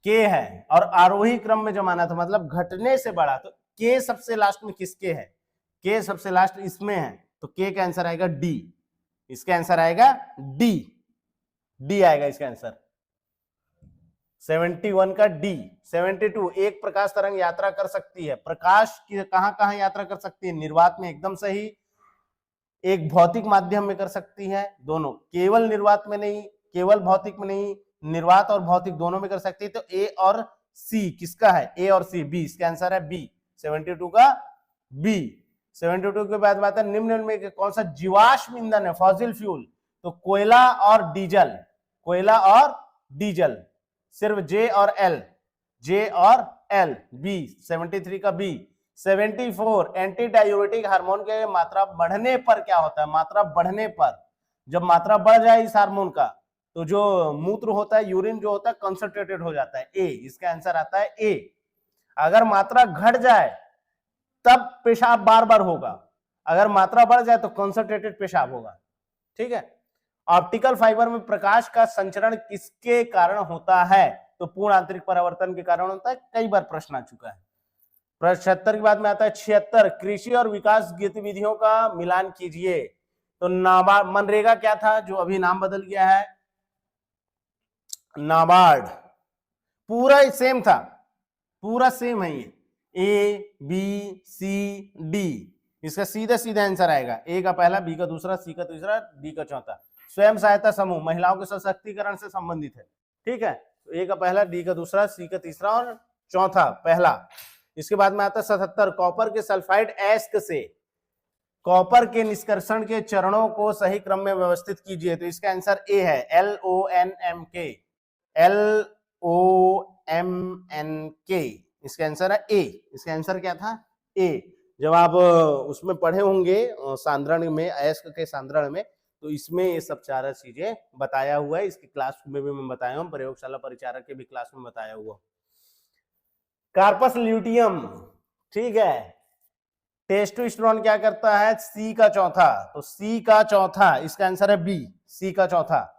के है। और आरोही क्रम में जमाना था, मतलब घटने से बड़ा। तो के सबसे लास्ट में किसके है? के सबसे लास्ट इसमें है, तो के का आंसर आएगा डी। इसका आंसर आएगा डी, डी आएगा इसका आंसर। 71 का डी। 72 एक प्रकाश तरंग यात्रा कर सकती है। प्रकाश की कहां यात्रा कर सकती है? निर्वात में, एकदम सही। एक भौतिक माध्यम में कर सकती है, दोनों। केवल निर्वात में नहीं, केवल भौतिक में नहीं, निर्वात और भौतिक दोनों में कर सकती है। तो ए और सी किसका है? ए और सी, बी। इसका आंसर है बी, 72 का बी। 72 के बाद बात है निम्न में कौन सा जीवाश्म ईंधन है? Fossil fuel. तो कोयला और डीजल, कोयला और डीजल, सिर्फ जे और एल, जे और एल, बी। 73 का बी। 74 एंटी डायूरेटिक हार्मोन के मात्रा बढ़ने पर क्या होता है? मात्रा बढ़ने पर, जब मात्रा बढ़ जाए इस हार्मोन का, तो जो मूत्र होता है, यूरिन जो होता है, कंसंट्रेटेड हो जाता है। ए, इसका आंसर आता है ए। अगर मात्रा घट जाए तब पेशाब बार बार होगा, अगर मात्रा बढ़ जाए तो कंसंट्रेटेड पेशाब होगा। ठीक है। ऑप्टिकल फाइबर में प्रकाश का संचरण किसके कारण होता है? तो पूर्ण आंतरिक परावर्तन के कारण होता है। कई बार प्रश्न आ चुका है। 76 के बाद में आता है 76 कृषि और विकास गतिविधियों का मिलान कीजिए। तो नाबार्ड, मनरेगा क्या था जो अभी नाम बदल गया है? नाबार्ड। पूरा सेम था, पूरा सेम है ये। ए बी सी डी, इसका सीधा सीधा आंसर आएगा। ए का पहला, बी का दूसरा, सी का तीसरा, डी का चौथा। स्वयं सहायता समूह महिलाओं के सशक्तिकरण से संबंधित है। ठीक है, तो ए का पहला, डी का दूसरा, सी का तीसरा और चौथा पहला। इसके बाद में आता है 77 कॉपर के सल्फाइड एस्क से कॉपर के निष्कर्षण के चरणों को सही क्रम में व्यवस्थित कीजिए। तो इसका आंसर ए है, LONMK, LOMNK। इसका आंसर है ए। इसका आंसर क्या था? ए। जब आप उसमें पढ़े होंगे सांद्रण में, अयस्क के सांद्रण में, तो इसमें ये सब चार चीजें बताया हुआ है। इसकी क्लास में भी मैं बताया हूँ, प्रयोगशाला परिचारक के भी क्लास में बताया हुआ। कार्पस ल्यूटियम, ठीक है, टेस्टोस्टेरोन क्या करता है, सी का चौथा, तो सी का चौथा, इसका आंसर है बी, सी का चौथा।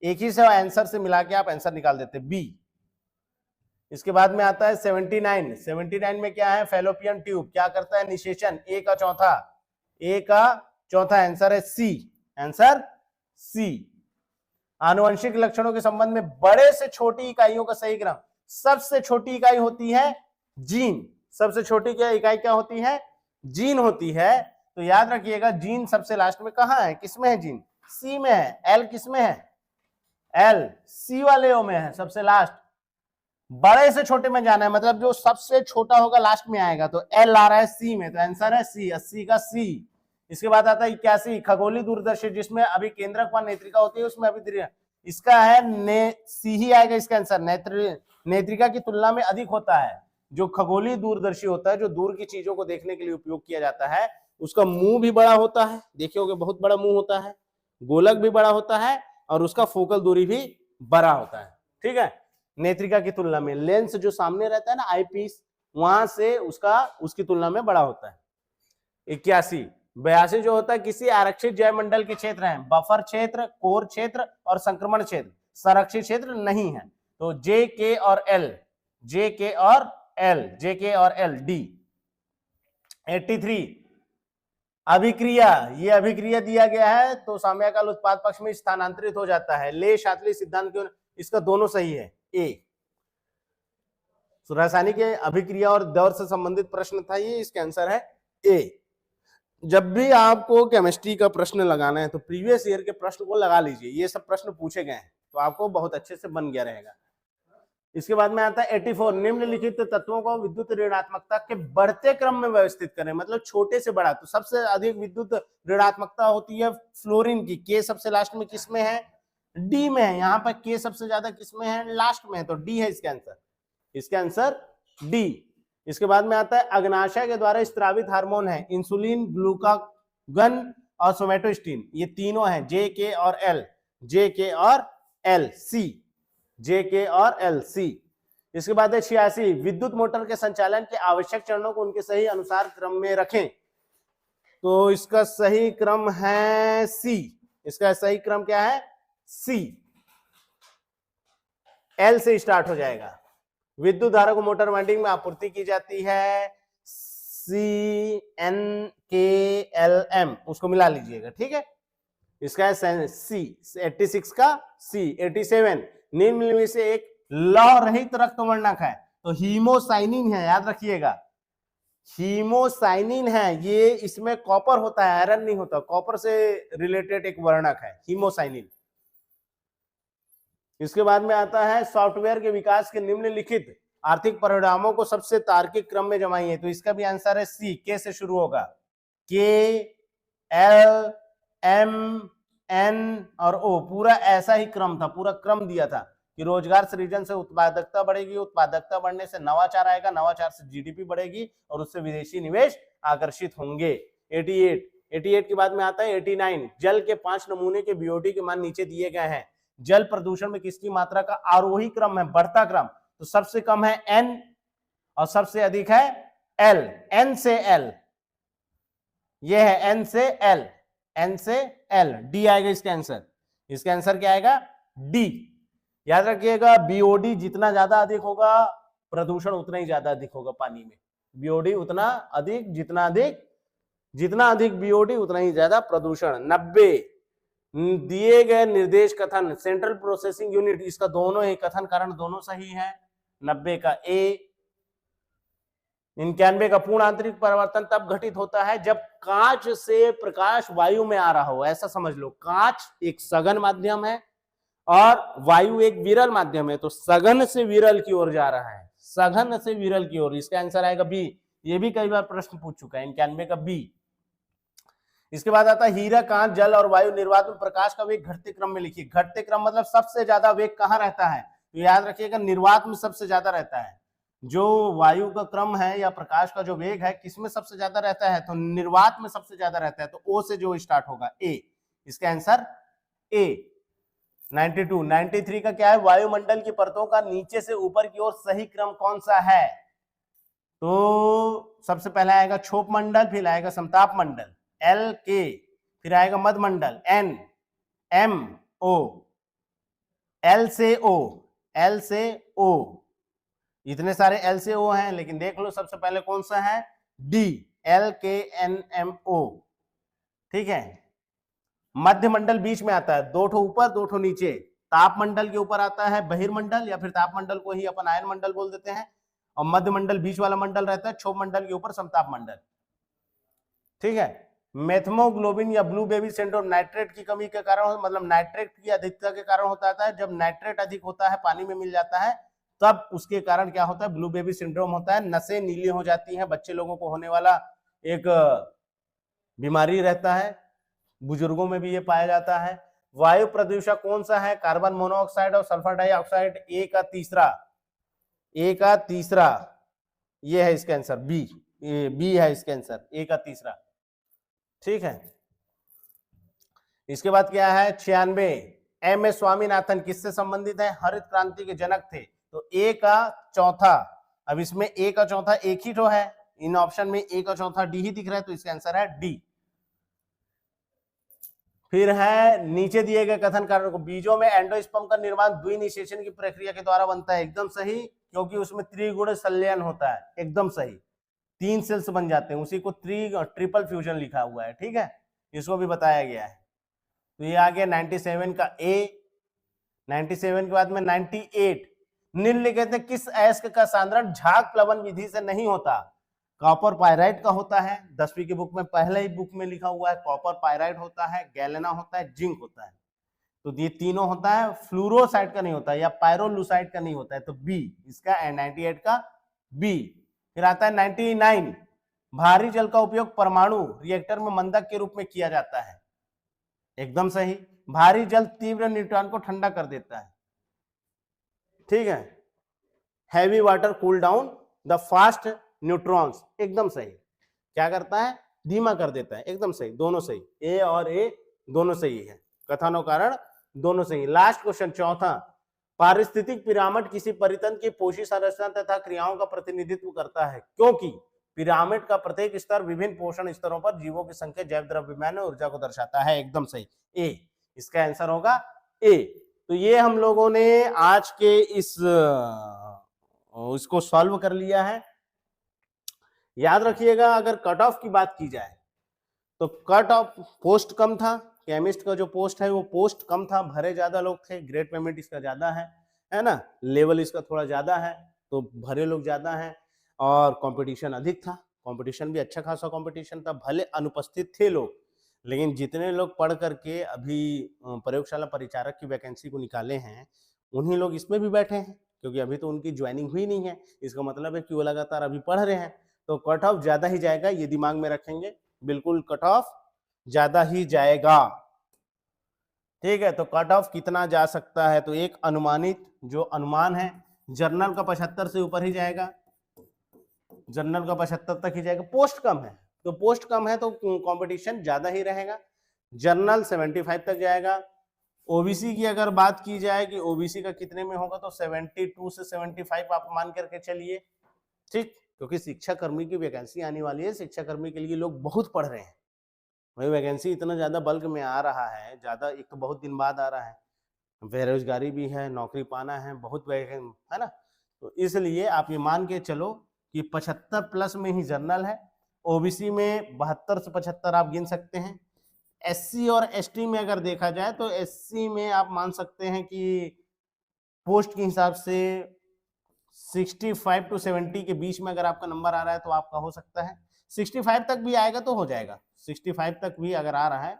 एक ही से आंसर से मिला के आप आंसर निकाल देते, बी। इसके बाद में आता है 79, 79 में क्या है, फैलोपियन ट्यूब क्या करता है, निषेचन, ए का चौथा, ए का चौथा, आंसर है सी, आंसर सी। आनुवंशिक लक्षणों के संबंध में बड़े से छोटी इकाइयों का सही क्रम, सबसे छोटी इकाई होती है जीन, सबसे छोटी क्या इकाई क्या होती है, जीन होती है। तो याद रखिएगा जीन सबसे लास्ट में कहां है, किसमें है जीन, सी में है। एल किसमें है, एल सी वाले ओ में है, सबसे लास्ट। बड़े से छोटे में जाना है, मतलब जो सबसे छोटा होगा लास्ट में आएगा, तो एल आ रहा है सी में, तो आंसर है सी, 80 का सी। इसके बाद आता है 81, खगोलीय दूरदर्शी जिसमें अभी केंद्रक व नेत्रिका होती है, उसमें अभी इसका है सी ही आएगा इसका आंसर। नेत्रिका की तुलना में अधिक होता है। जो खगोलीय दूरदर्शी होता है, जो दूर की चीजों को देखने के लिए उपयोग किया जाता है, उसका मुंह भी बड़ा होता है, देखिए बहुत बड़ा मुंह होता है, गोलक भी बड़ा होता है, और उसका फोकल दूरी भी बड़ा होता है, ठीक है। नेत्रिका की तुलना में लेंस जो सामने रहता है ना, आई पीस, वहां से उसकी तुलना में बड़ा होता है। 81, 82 जो होता है किसी आरक्षित जैवमंडल के क्षेत्र हैं, बफर क्षेत्र, कोर क्षेत्र और संक्रमण क्षेत्र, संरक्षित क्षेत्र नहीं है। तो जे के और एल, जे के और एल, जे के और एल, डी। 83, अभिक्रिया, ये अभिक्रिया दिया गया है तो साम्यकाल उत्पाद पक्ष में स्थानांतरित हो जाता है। ले शातली सिद्धांत क्यों, इसका दोनों सही है, ए। रासायनिक अभिक्रिया और दौर से संबंधित प्रश्न था ये, इसका आंसर है ए। जब भी आपको केमिस्ट्री का प्रश्न लगाना है तो प्रीवियस ईयर के प्रश्न को लगा लीजिए, ये सब प्रश्न पूछे गए हैं तो आपको बहुत अच्छे से बन गया रहेगा। इसके बाद में आता है 84, निम्नलिखित तत्वों को विद्युत ऋणात्मकता के बढ़ते क्रम में व्यवस्थित करें, मतलब छोटे से बड़ा। तो सबसे अधिक विद्युत ऋणात्मकता होती है फ्लोरीन की, के सबसे लास्ट में किसमें है, डी में है। यहाँ पर के सबसे ज्यादा किसमें है, लास्ट में है, तो डी है इसका आंसर, इसका आंसर डी। इसके बाद में आता है अग्नाशय के द्वारा स्त्रावित हार्मोन है, इंसुलिन, ग्लूकागन और सोमेटोस्टिन, ये तीनों हैं, जे के और एल, जे के और एल, सी, जे के और एल, सी। इसके बाद है 86, विद्युत मोटर के संचालन के आवश्यक चरणों को उनके सही अनुसार क्रम में रखें। तो इसका सही क्रम है सी, इसका सही क्रम क्या है, सी, एल से स्टार्ट हो जाएगा। विद्युत धारा को मोटर वाइंडिंग में आपूर्ति की जाती है, सी एन के एल एम, उसको मिला लीजिएगा, ठीक है। इसका है सी, 86 का सी। 87, निम्न में से एक लौह रहित रक्तवर्णक है, तो हीमोसाइनिन है, याद रखिएगा, हीमोसाइनिन है। ये इसमें कॉपर होता है, आयरन नहीं होता, कॉपर से रिलेटेड एक वर्णक है हीमोसाइनिन। इसके बाद में आता है सॉफ्टवेयर के विकास के निम्नलिखित आर्थिक परिणामों को सबसे तार्किक क्रम में जमाइए। तो इसका भी आंसर है सी, के से शुरू होगा, के एल एम एन और ओ, पूरा ऐसा ही क्रम था, पूरा क्रम दिया था कि रोजगार सृजन से उत्पादकता बढ़ेगी, उत्पादकता बढ़ने से नवाचार आएगा, नवाचार से जीडीपी बढ़ेगी और उससे विदेशी निवेश आकर्षित होंगे। 88 के बाद में आता है 89, जल के 5 नमूने के बीओडी के मान नीचे दिए गए हैं। जल प्रदूषण में किसकी मात्रा का आरोही क्रम है, बढ़ता क्रम, तो सबसे कम है एन और सबसे अधिक है एल, एन से एल, ये है एन से एल, एन से एल, डी आएगा इसका आंसर। इसका आंसर क्या आएगा, डी। याद रखिएगा बीओडी जितना ज्यादा अधिक होगा प्रदूषण उतना ही ज्यादा अधिक होगा पानी में, बीओडी उतना अधिक, जितना अधिक बीओडी उतना ही ज्यादा प्रदूषण। 90, दिए गए निर्देश कथन, सेंट्रल प्रोसेसिंग यूनिट, इसका दोनों ही कथन कारण दोनों सही है, 90 का ए। 91 का पूर्ण आंतरिक परिवर्तन तब घटित होता है जब कांच से प्रकाश वायु में आ रहा हो, ऐसा समझ लो, कांच एक सघन माध्यम है और वायु एक विरल माध्यम है, तो सघन से विरल की ओर जा रहा है, सघन से विरल की ओर, इसका आंसर आएगा बी। ये भी कई बार प्रश्न पूछ चुका है, 91 का बी। इसके बाद आता है हीरा, कांच, जल और वायु निर्वात में प्रकाश का वेग घटते क्रम में लिखिए। घटते क्रम मतलब सबसे ज्यादा वेग कहां रहता है, तो याद रखिएगा निर्वात में सबसे ज्यादा रहता है। जो वायु का क्रम है या प्रकाश का जो वेग है किसमें सबसे ज्यादा रहता है, तो निर्वात में सबसे ज्यादा रहता है, तो ओ से जो स्टार्ट होगा, ए, इसका आंसर ए। 92, 93 का क्या है, वायुमंडल की परतों का नीचे से ऊपर की ओर सही क्रम कौन सा है, तो सबसे पहला आएगा छोप मंडल, फिर आएगा समताप मंडल एल के, फिर आएगा मध्य मंडल एन एम ओ, एल से ओ, एल से ओ, इतने सारे एल से ओ हैं, लेकिन देख लो सबसे पहले कौन सा है, डी, एल के एन एम ओ, ठीक है। मध्य मंडल बीच में आता है, दो ठो ऊपर दो ठो नीचे, ताप मंडल के ऊपर आता है बहिर्मंडल, या फिर ताप मंडल को ही अपन आयन मंडल बोल देते हैं, और मध्य मंडल बीच वाला मंडल रहता है, क्षोभ मंडल के ऊपर समताप मंडल, ठीक है। मेथमोग्लोबिन या ब्लू बेबी सिंड्रोम नाइट्रेट की कमी के कारण, मतलब नाइट्रेट की अधिकता के कारण होता है। जब नाइट्रेट अधिक होता है, पानी में मिल जाता है, तब उसके कारण क्या होता है, ब्लू बेबी सिंड्रोम होता है, नसें नीली हो जाती हैं, बच्चे लोगों को होने वाला एक बीमारी रहता है, बुजुर्गों में भी ये पाया जाता है। वायु प्रदूषक कौन सा है, कार्बन मोनोऑक्साइड और सल्फर डाइऑक्साइड, ए का तीसरा, ये है इसका आंसर, बी है इसका आंसर, ए का तीसरा, ठीक है। इसके बाद क्या है 96, एम एस स्वामीनाथन किससे संबंधित है, हरित क्रांति के जनक थे, तो ए का चौथा, अब इसमें ए का चौथा एक ही तो है, इन ऑप्शन में ए का चौथा डी ही दिख रहा है, तो इसका आंसर है डी। फिर है नीचे दिए गए कथन कारण को, बीजों में एंडोस्पर्म का निर्माण द्विनिषेचन की प्रक्रिया के द्वारा बनता है, एकदम सही, क्योंकि उसमें त्रिगुण संलयन होता है, एकदम सही, 3 सेल्स बन जाते हैं, उसी को ट्रिपल फ्यूजन लिखा हुआ है, ठीक है, इसको भी बताया गया है। तो ये आ गया 97 का ए। 97 के बाद में 98, निम्नलिखित में किस अयस्क का सांद्रण झाग प्लवन विधि से नहीं होता, कॉपर पायराइट का होता है, 10वीं की बुक में पहले ही बुक में लिखा हुआ है, कॉपर पायराइट होता है, गैलेना होता है, जिंक होता है, तो ये तीनों होता है, फ्लूरोसाइड का नहीं होता या पायरोलुसाइड का नहीं होता है, तो बी इसका 98 का बी। फिर आता है 99, भारी जल का उपयोग परमाणु रिएक्टर में मंदक के रूप में किया जाता है, एकदम सही, भारी जल तीव्र न्यूट्रॉन को ठंडा कर देता है, ठीक है। Heavy water cool down the fast neutrons, एकदम सही, क्या करता है, धीमा कर देता है, एकदम सही, दोनों सही, ए और ए दोनों सही है, कथन कारण दोनों सही। लास्ट क्वेश्चन चौथा, पारिस्थितिक पिरामिड किसी परितंत्र की पोषी संरचना तथा क्रियाओं का प्रतिनिधित्व करता है, क्योंकि पिरामिड का प्रत्येक स्तर विभिन्न पोषण स्तरों पर जीवों की संख्या, जैव द्रव्यमान और ऊर्जा को दर्शाता है, एकदम सही, ए, इसका आंसर होगा ए। तो ये हम लोगों ने आज के इसको सॉल्व कर लिया है। याद रखिएगा, अगर कट ऑफ की बात की जाए तो कट ऑफ पोस्ट कम था, केमिस्ट का जो पोस्ट है वो पोस्ट कम था, भरे ज्यादा लोग थे, ग्रेड पेमेंट इसका ज्यादा है ना, लेवल इसका थोड़ा ज्यादा है, तो भरे लोग ज्यादा हैं, और कंपटीशन अधिक था, कंपटीशन भी अच्छा खासा कंपटीशन था, भले अनुपस्थित थे लोग, लेकिन जितने लोग पढ़ करके अभी प्रयोगशाला परिचारक की वैकेंसी को निकाले हैं, उन्हीं लोग इसमें भी बैठे हैं, क्योंकि अभी तो उनकी ज्वाइनिंग हुई नहीं है, इसका मतलब है कि वो लगातार अभी पढ़ रहे हैं, तो कट ऑफ ज्यादा ही जाएगा, ये दिमाग में रखेंगे, बिल्कुल कट ऑफ ज्यादा ही जाएगा, ठीक है। तो कट ऑफ कितना जा सकता है, तो एक अनुमानित जो अनुमान है, जर्नल का 75 से ऊपर ही जाएगा, जर्नल का 75 तक ही जाएगा, पोस्ट कम है, तो पोस्ट कम है तो कंपटीशन ज्यादा ही रहेगा, जर्नल 75 तक जाएगा। ओबीसी की अगर बात की जाए कि ओबीसी का कितने में होगा, तो 72 से 75 आप मान करके चलिए, ठीक, क्योंकि शिक्षा कर्मी की वैकेंसी आने वाली है, शिक्षा कर्मी के लिए लोग बहुत पढ़ रहे हैं, वही वैकेंसी इतना ज्यादा बल्क में आ रहा है, ज्यादा, एक तो बहुत दिन बाद आ रहा है, बेरोजगारी भी है, नौकरी पाना है, बहुत है ना, तो इसलिए आप ये मान के चलो कि 75 प्लस में ही जर्नल है, ओबीसी में 72 से 75 आप गिन सकते हैं, एससी और एसटी में अगर देखा जाए तो एससी में आप मान सकते हैं कि पोस्ट के हिसाब से 65 to 70 के बीच में अगर आपका नंबर आ रहा है तो आपका हो सकता है, 65 तक भी आएगा तो हो जाएगा, 65 तक भी अगर आ रहा है,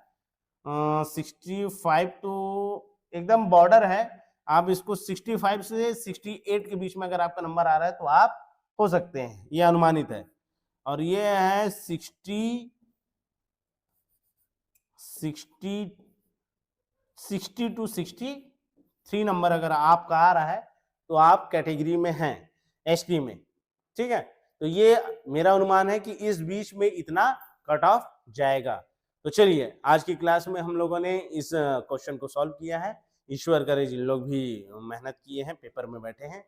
65 तो एकदम बॉर्डर है, आप इसको 65 से 68 के बीच में अगर आपका नंबर आ रहा है तो आप हो सकते हैं, ये अनुमानित है, और ये है 60 to 63 नंबर अगर आपका आ रहा है तो आप कैटेगरी में हैं, एसटी में, ठीक है। तो ये मेरा अनुमान है कि इस बीच में इतना कट ऑफ जाएगा। तो चलिए, आज की क्लास में हम लोगों ने इस क्वेश्चन को सॉल्व किया है, ईश्वर करे जिन लोग भी मेहनत किए हैं, पेपर में बैठे हैं,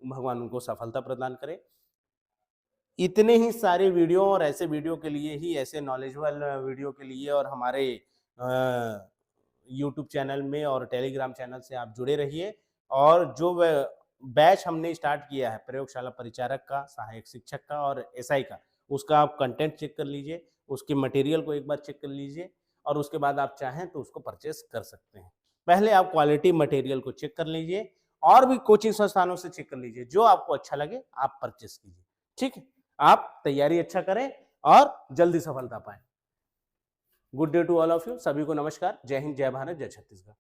भगवान उनको सफलता प्रदान करे। इतने ही सारे वीडियो और ऐसे वीडियो के लिए ही, ऐसे नॉलेजेबल वीडियो के लिए और हमारे यूट्यूब चैनल में और टेलीग्राम चैनल से आप जुड़े रहिए। और जो बैच हमने स्टार्ट किया है प्रयोगशाला परिचारक का, सहायक शिक्षक का और एसआई का, उसका आप कंटेंट चेक कर लीजिए, उसके मटेरियल को एक बार चेक कर लीजिए और उसके बाद आप चाहें तो उसको परचेस कर सकते हैं। पहले आप क्वालिटी मटेरियल को चेक कर लीजिए और भी कोचिंग संस्थानों से चेक कर लीजिए, जो आपको अच्छा लगे आप परचेस कीजिए। ठीक है, आप तैयारी अच्छा करें और जल्दी सफलता पाएं। Good day to all of you. सभी को नमस्कार। जय हिंद, जय भारत, जय छत्तीसगढ़।